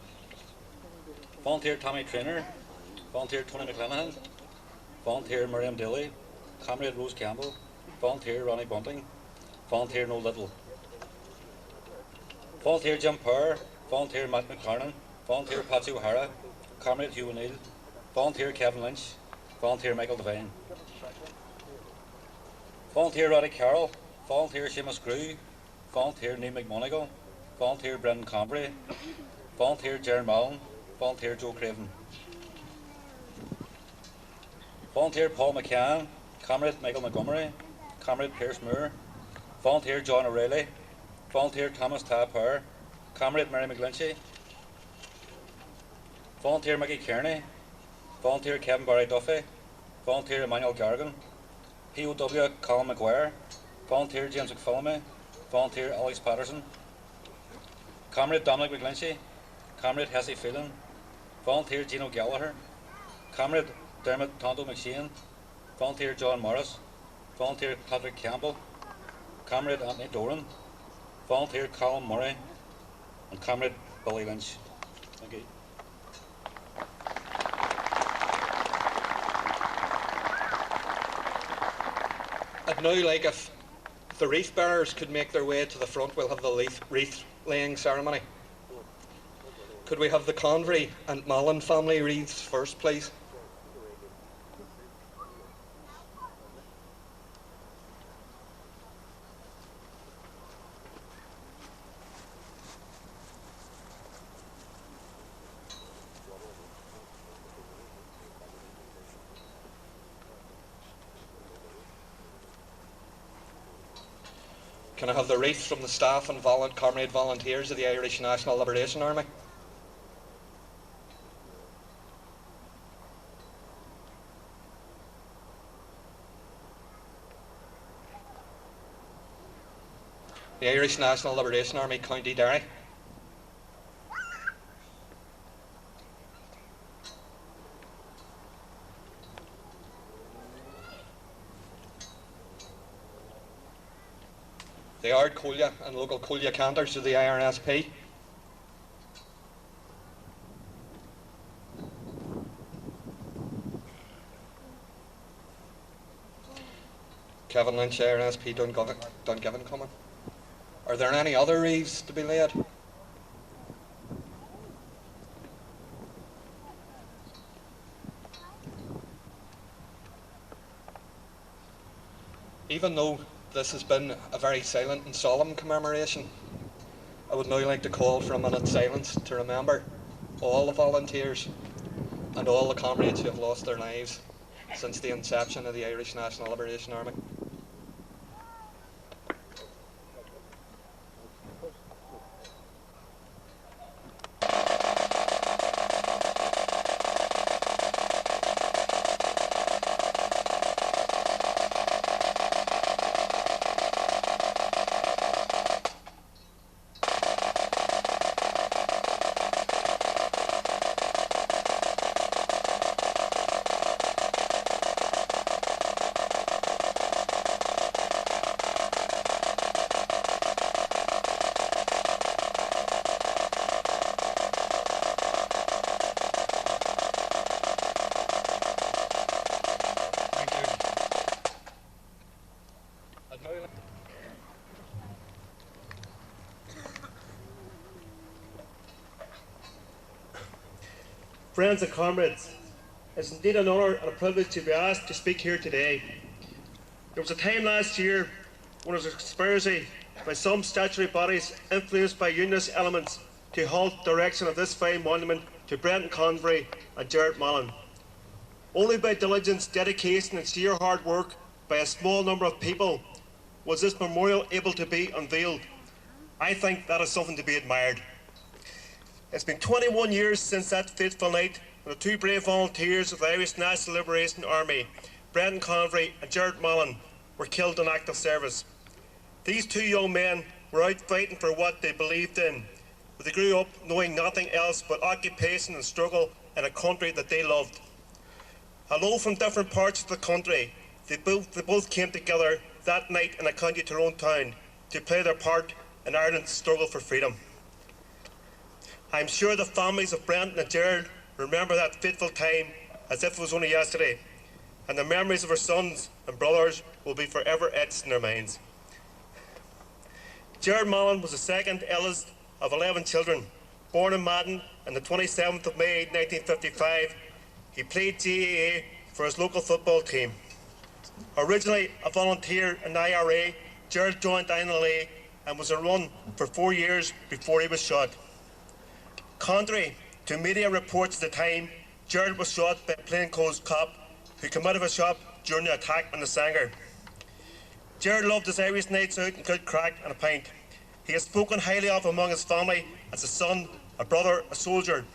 Volunteer Tommy Trainer, Volunteer Tony McLennan, Volunteer Miriam Daly, Comrade Rose Campbell, Volunteer Ronnie Bunting, Volunteer Noel Little, Volunteer Jim Power, Volunteer Matt McLarnon, Volunteer Patsy O'Hara, Comrade Hugh O'Neill, Volunteer Kevin Lynch, Volunteer Michael Devine, Volunteer Roddy Carroll, Volunteer Seamus Grew, Volunteer Neil McMonigal, Volunteer Brendan Convery, Volunteer Jared Mallon, Volunteer Joe Craven, Volunteer Paul McCann, Comrade Michael Montgomery, Comrade Pierce Moore, Volunteer John O'Reilly, Volunteer Thomas Power, Comrade Mary McGlinchey, Volunteer Mickey Kearney, Volunteer Kevin Barry Duffy, Volunteer Emmanuel Gargan, POW Colin McGuire, Volunteer James McPhillamy, Volunteer Alex Patterson, Comrade Dominic McGlinchey, Comrade Hesse Phelan, Volunteer Gino Gallagher, Comrade Dermot Tonto McShane, Volunteer John Morris, Volunteer Patrick Campbell, Comrade Anthony Doran, Volunteer Colin Murray, and Comrade Billy Lynch. Thank you. I'd now like if the wreath bearers could make their way to the front. We'll have the wreath laying ceremony. Could we have the Convery and Mallon family wreaths first, please? Can I have the wreath from the staff and comrade volunteers of the Irish National Liberation Army? The Irish National Liberation Army, County Derry. The Ard Collier and local Collier cantors of the IRSP. Kevin Lynch, IRSP Dungiven coming. Are there any other wreaths to be laid? Even though this has been a very silent and solemn commemoration, I would now like to call for a minute's silence to remember all the volunteers and all the comrades who have lost their lives since the inception of the Irish National Liberation Army. Friends and comrades, it's indeed an honour and a privilege to be asked to speak here today. There was a time last year when there was a conspiracy by some statutory bodies influenced by unionist elements to halt the erection of this fine monument to Brendan Convery and Gerard Mallon. Only by diligence, dedication and sheer hard work by a small number of people was this memorial able to be unveiled. I think that is something to be admired. It's been 21 years since that fateful night when the two brave volunteers of the Irish National Liberation Army, Brendan Convery and Gerard Mallon, were killed in active service. These two young men were out fighting for what they believed in, but they grew up knowing nothing else but occupation and struggle in a country that they loved. Although from different parts of the country, they both came together that night in a County Tyrone town to play their part in Ireland's struggle for freedom. I'm sure the families of Brendan and Gerard remember that fateful time as if it was only yesterday, and the memories of our sons and brothers will be forever etched in their minds. Gerard Mallon was the second eldest of 11 children. Born in Madden on the 27th of May 1955, he played GAA for his local football team. Originally a volunteer in the IRA, Gerard joined INLA and was on run for 4 years before he was shot. Contrary to media reports at the time, Gerard was shot by a plainclothes cop who came out of a shop during the attack on the Sanger. Gerard loved his Irish nights out and good crack and a pint. He is spoken highly of among his family as a son, a brother, a soldier,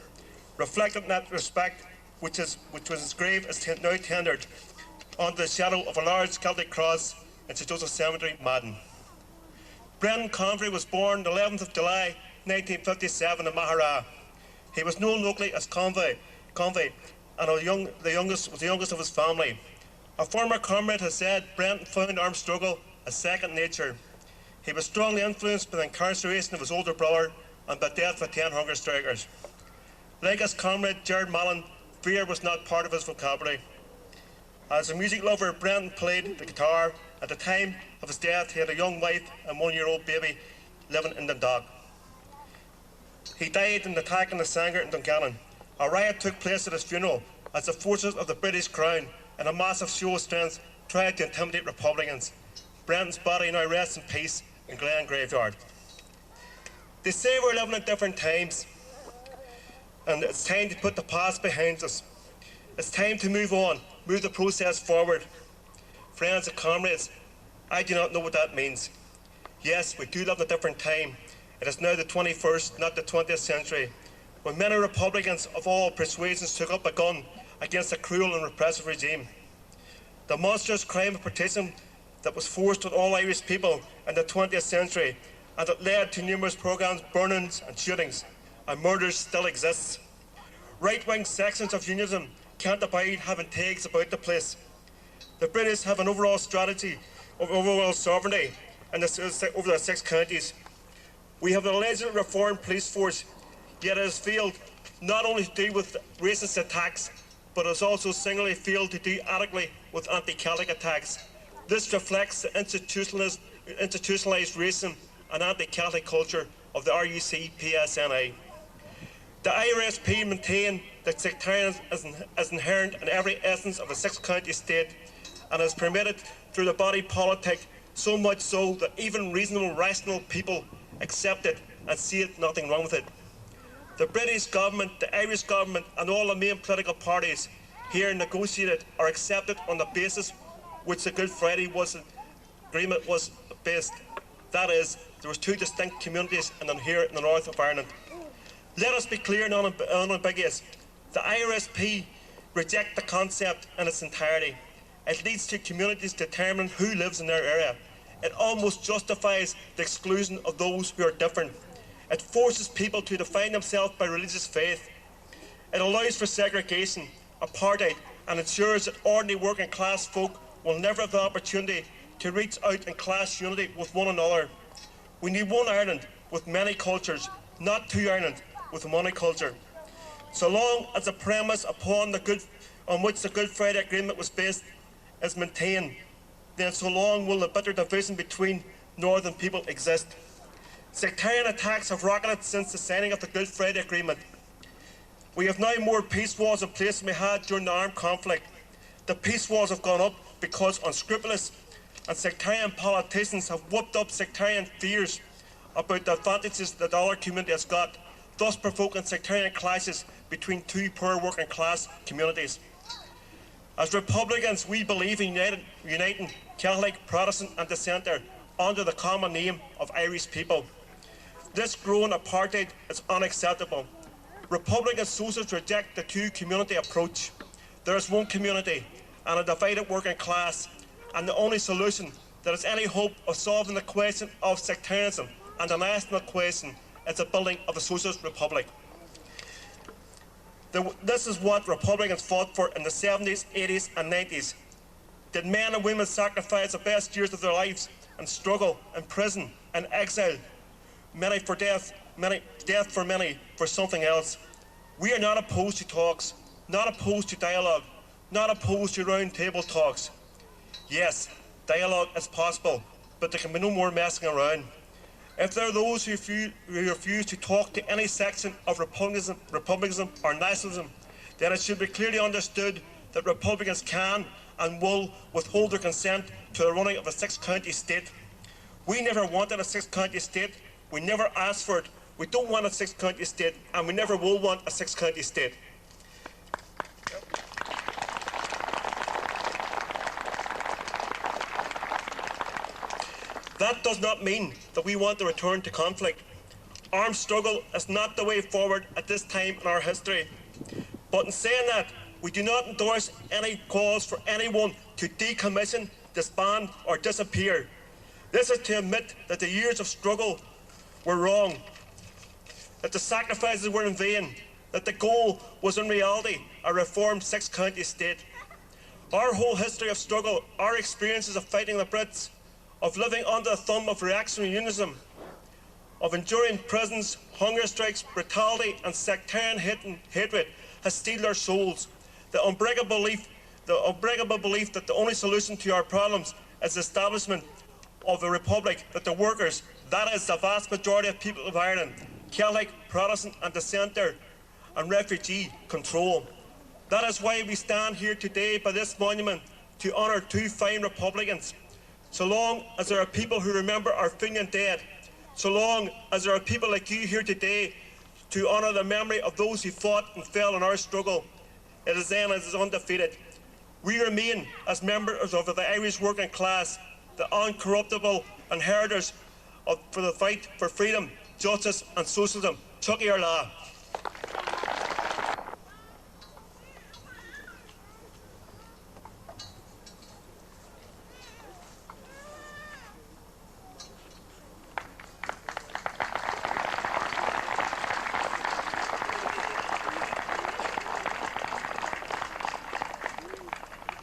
reflecting that respect which was his grave is now tendered under the shadow of a large Celtic cross in St Joseph's Cemetery, Madden. Brendan Convery was born the 11th of July 1957 in Mahara. He was known locally as Convey, and was the youngest of his family. A former comrade has said Brendan found armed struggle as second nature. He was strongly influenced by the incarceration of his older brother and by the death of 10 hunger strikers. Like his comrade Gerard Mallon, fear was not part of his vocabulary. As a music lover, Brendan played the guitar. At the time of his death, he had a young wife and 1-year-old baby living in Dundalk. He died in the attack on the Sanger in Dungannon. A riot took place at his funeral as the forces of the British Crown, in a massive show of strength, tried to intimidate Republicans. Brendan's body now rests in peace in Glen Graveyard. They say we're living in different times, and it's time to put the past behind us. It's time to move on, move the process forward. Friends and comrades, I do not know what that means. Yes, we do live in a different time. It is now the 21st, not the 20th century, when many Republicans of all persuasions took up a gun against a cruel and repressive regime. The monstrous crime of partition that was forced on all Irish people in the 20th century and that led to numerous programmes, burnings and shootings, and murders still exists. Right-wing sections of unionism can't abide having tags about the place. The British have an overall strategy of overall sovereignty over the 6 counties. We have an allegedly reformed police force, yet it has failed not only to deal with racist attacks, but has also singularly failed to do adequately with anti-Celtic attacks. This reflects the institutionalised racism and anti-Celtic culture of the RUC-PSNI. The IRSP maintain that sectarianism is inherent in every essence of the 6-county state, and is permitted through the body politic, so much so that even reasonable, rational people accept it and see it nothing wrong with it. The British government, the Irish government, and all the main political parties here negotiated or accepted on the basis which the Good Friday Agreement was based. That is, there was two distinct communities here in the north of Ireland. Let us be clear and unambiguous. The IRSP reject the concept in its entirety. It leads to communities determining who lives in their area. It almost justifies the exclusion of those who are different. It forces people to define themselves by religious faith. It allows for segregation, apartheid, and ensures that ordinary working class folk will never have the opportunity to reach out in class unity with one another. We need one Ireland with many cultures, not two Irelands with one culture. So long as the premise on which the Good Friday Agreement was based is maintained, then so long will the bitter division between northern people exist. Sectarian attacks have rocketed since the signing of the Good Friday Agreement. We have now more peace walls in place than we had during the armed conflict. The peace walls have gone up because unscrupulous and sectarian politicians have whooped up sectarian fears about the advantages that the other community has got, thus provoking sectarian clashes between two poor working class communities. As Republicans, we believe in uniting Catholic, Protestant and Dissenter under the common name of Irish people. This growing apartheid is unacceptable. Republican socialists reject the two-community approach. There is one community and a divided working class, and the only solution that is any hope of solving the question of sectarianism and the national question is the building of a socialist republic. This is what Republicans fought for in the 70s, 80s and 90s. Did men and women sacrifice the best years of their lives and struggle in prison and exile, many for death for many for something else? We are not opposed to talks, not opposed to dialogue, not opposed to round table talks. Yes, dialogue is possible, but there can be no more messing around. If there are those who refuse to talk to any section of republicanism or nationalism, then it should be clearly understood that Republicans can and will withhold their consent to the running of a six-county state. We never wanted a six-county state. We never asked for it. We don't want a six-county state, and we never will want a six-county state. That does not mean that we want to return to conflict. Armed struggle is not the way forward at this time in our history. But in saying that, we do not endorse any calls for anyone to decommission, disband or disappear. This is to admit that the years of struggle were wrong, that the sacrifices were in vain, that the goal was in reality a reformed six-county state. Our whole history of struggle, our experiences of fighting the Brits, of living under the thumb of reactionary unionism, of enduring prisons, hunger strikes, brutality and sectarian hatred has steeled our souls. The unbreakable belief that the only solution to our problems is the establishment of a republic that the workers, that is the vast majority of people of Ireland, Catholic, Protestant and Dissenter and refugee, control. That is why we stand here today by this monument to honour two fine Republicans. So long as there are people who remember our Fenian dead, so long as there are people like you here today to honour the memory of those who fought and fell in our struggle, it is then as is undefeated. We remain as members of the Irish working class, the uncorruptible inheritors for the fight for freedom, justice and socialism. Chucky our law.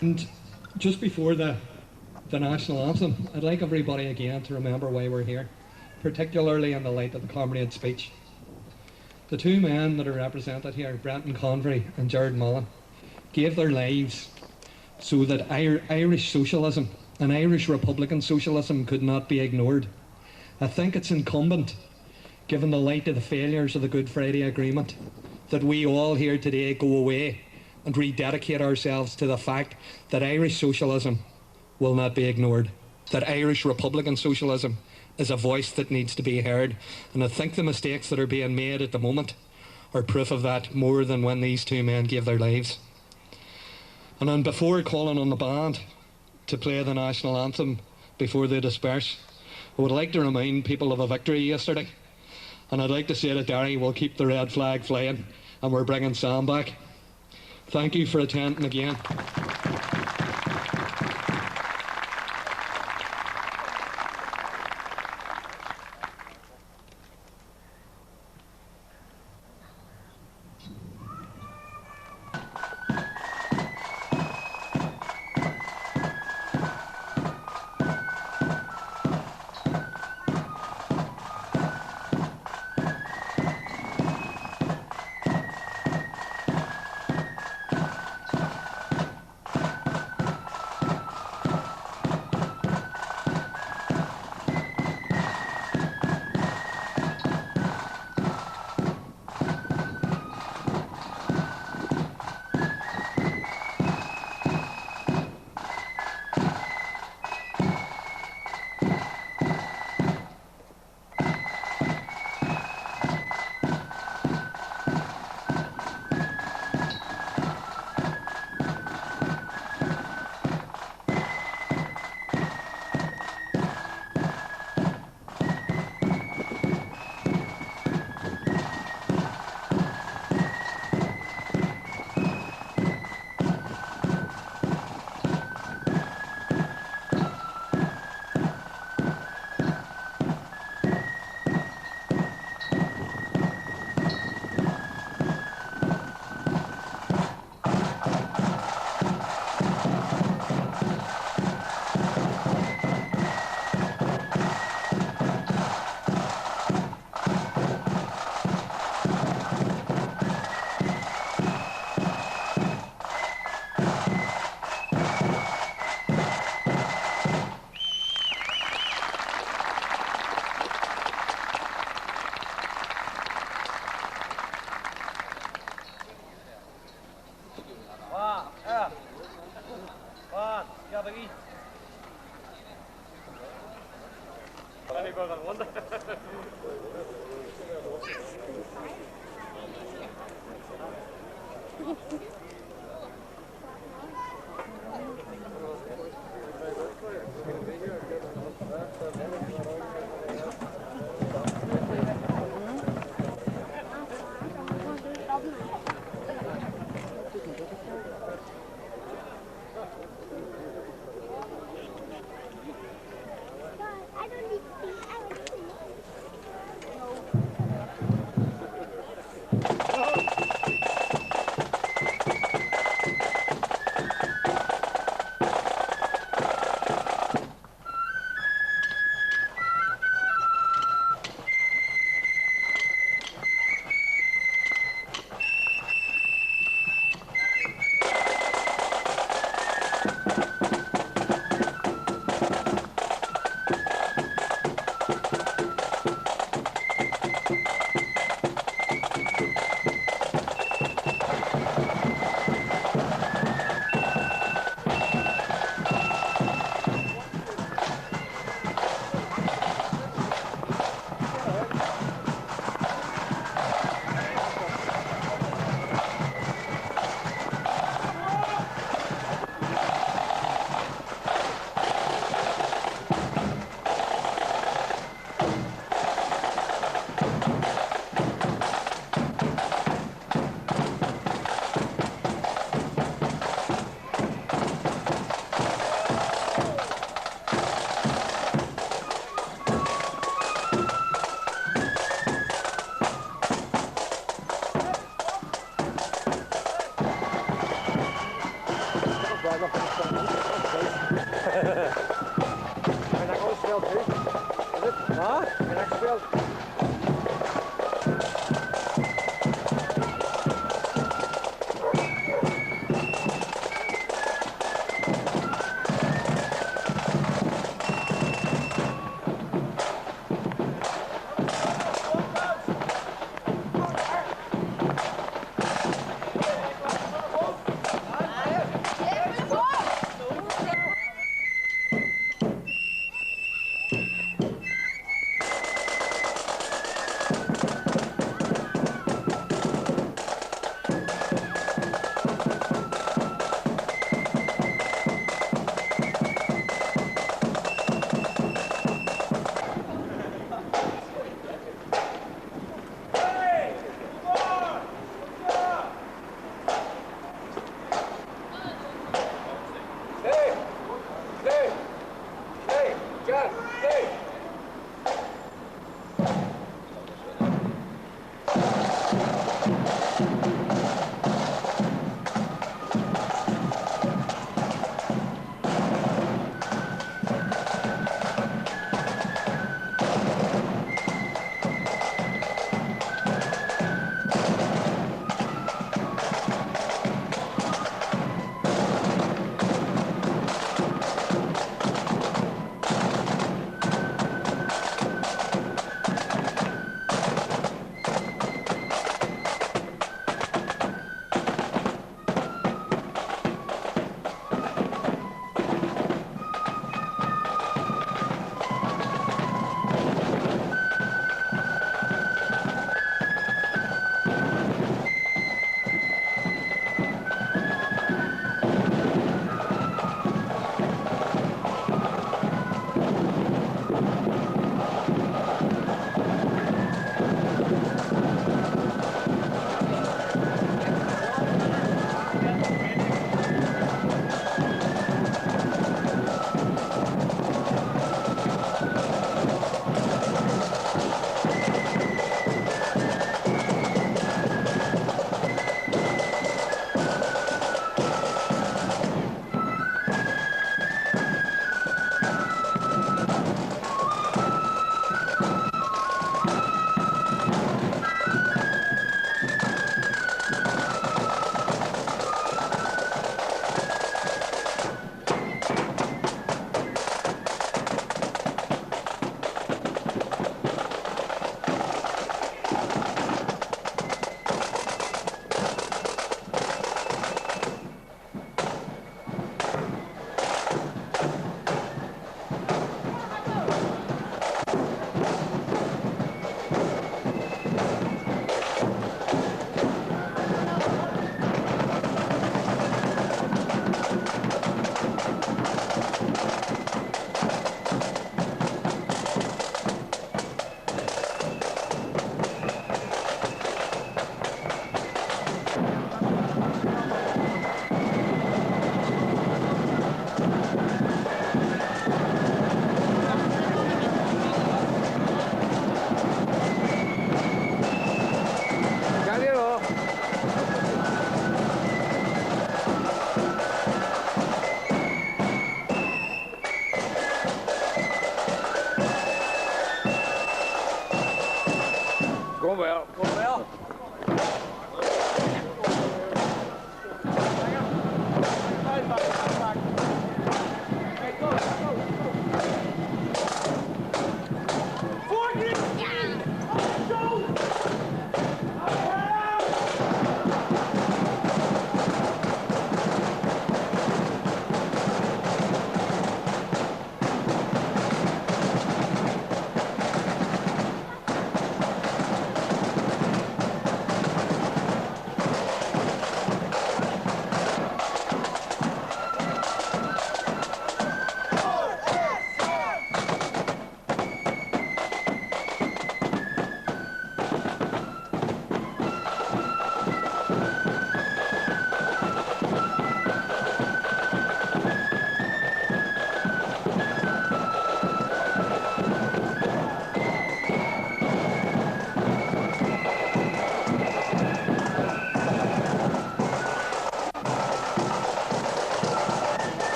And just before the national anthem, I'd like everybody again to remember why we're here, particularly in the light of the comrade speech. The two men that are represented here, Brenton Convery and Jared Mullen, gave their lives so that Irish socialism and Irish Republican socialism could not be ignored. I think it's incumbent, given the light of the failures of the Good Friday Agreement, that we all here today go away and rededicate ourselves to the fact that Irish socialism will not be ignored, that Irish Republican socialism is a voice that needs to be heard, and I think the mistakes that are being made at the moment are proof of that more than when these two men gave their lives. And then before calling on the band to play the national anthem before they disperse, I would like to remind people of a victory yesterday, and I'd like to say to Derry, we'll keep the red flag flying and we're bringing Sam back. Thank you for attending again.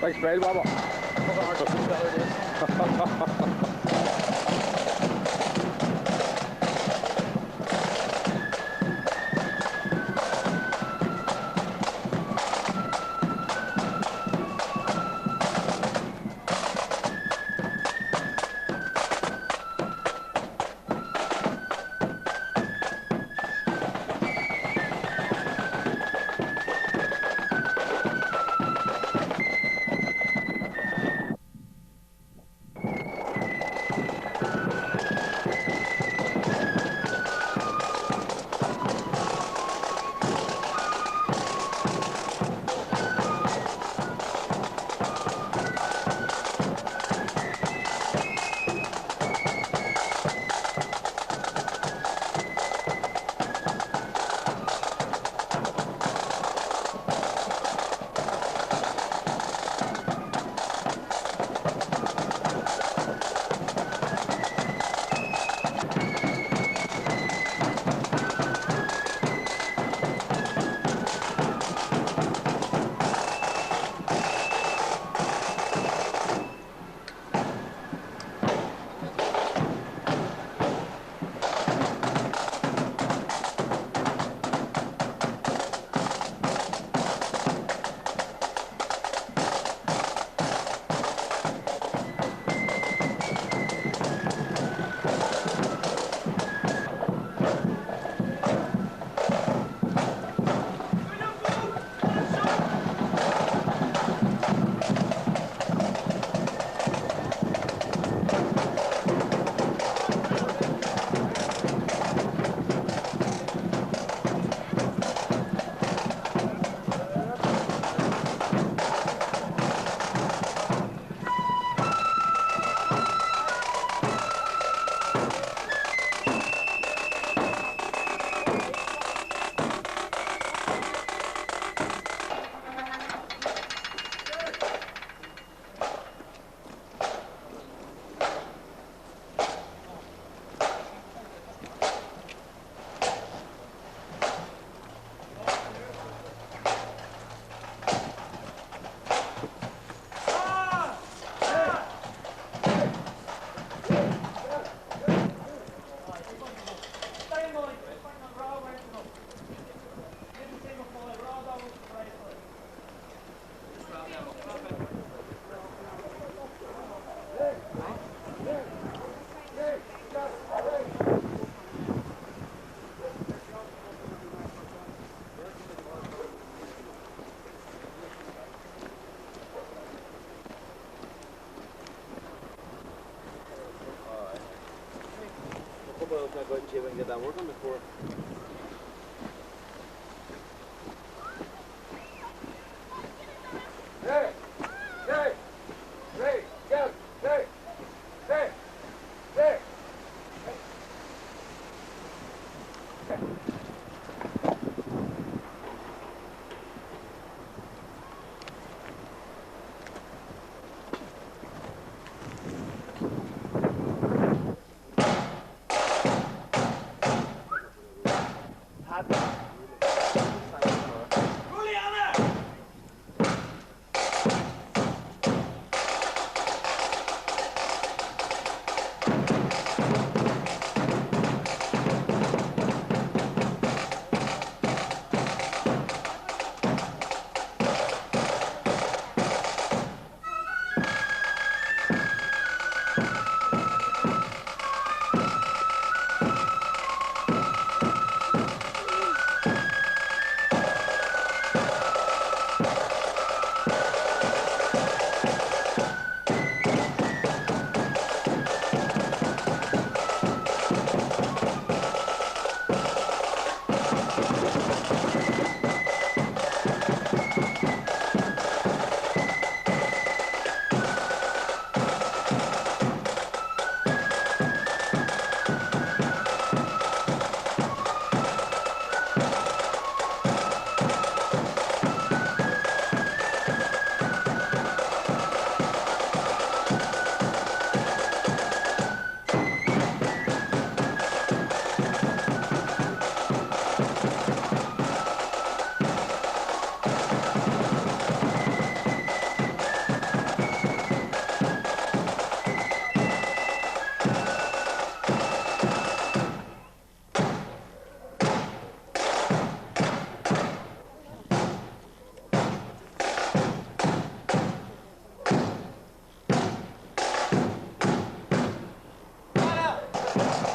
Big smile, Baba. Get that working before. Hey! Hey! Hey! Go! Hey! Hey! Hey! Thank you.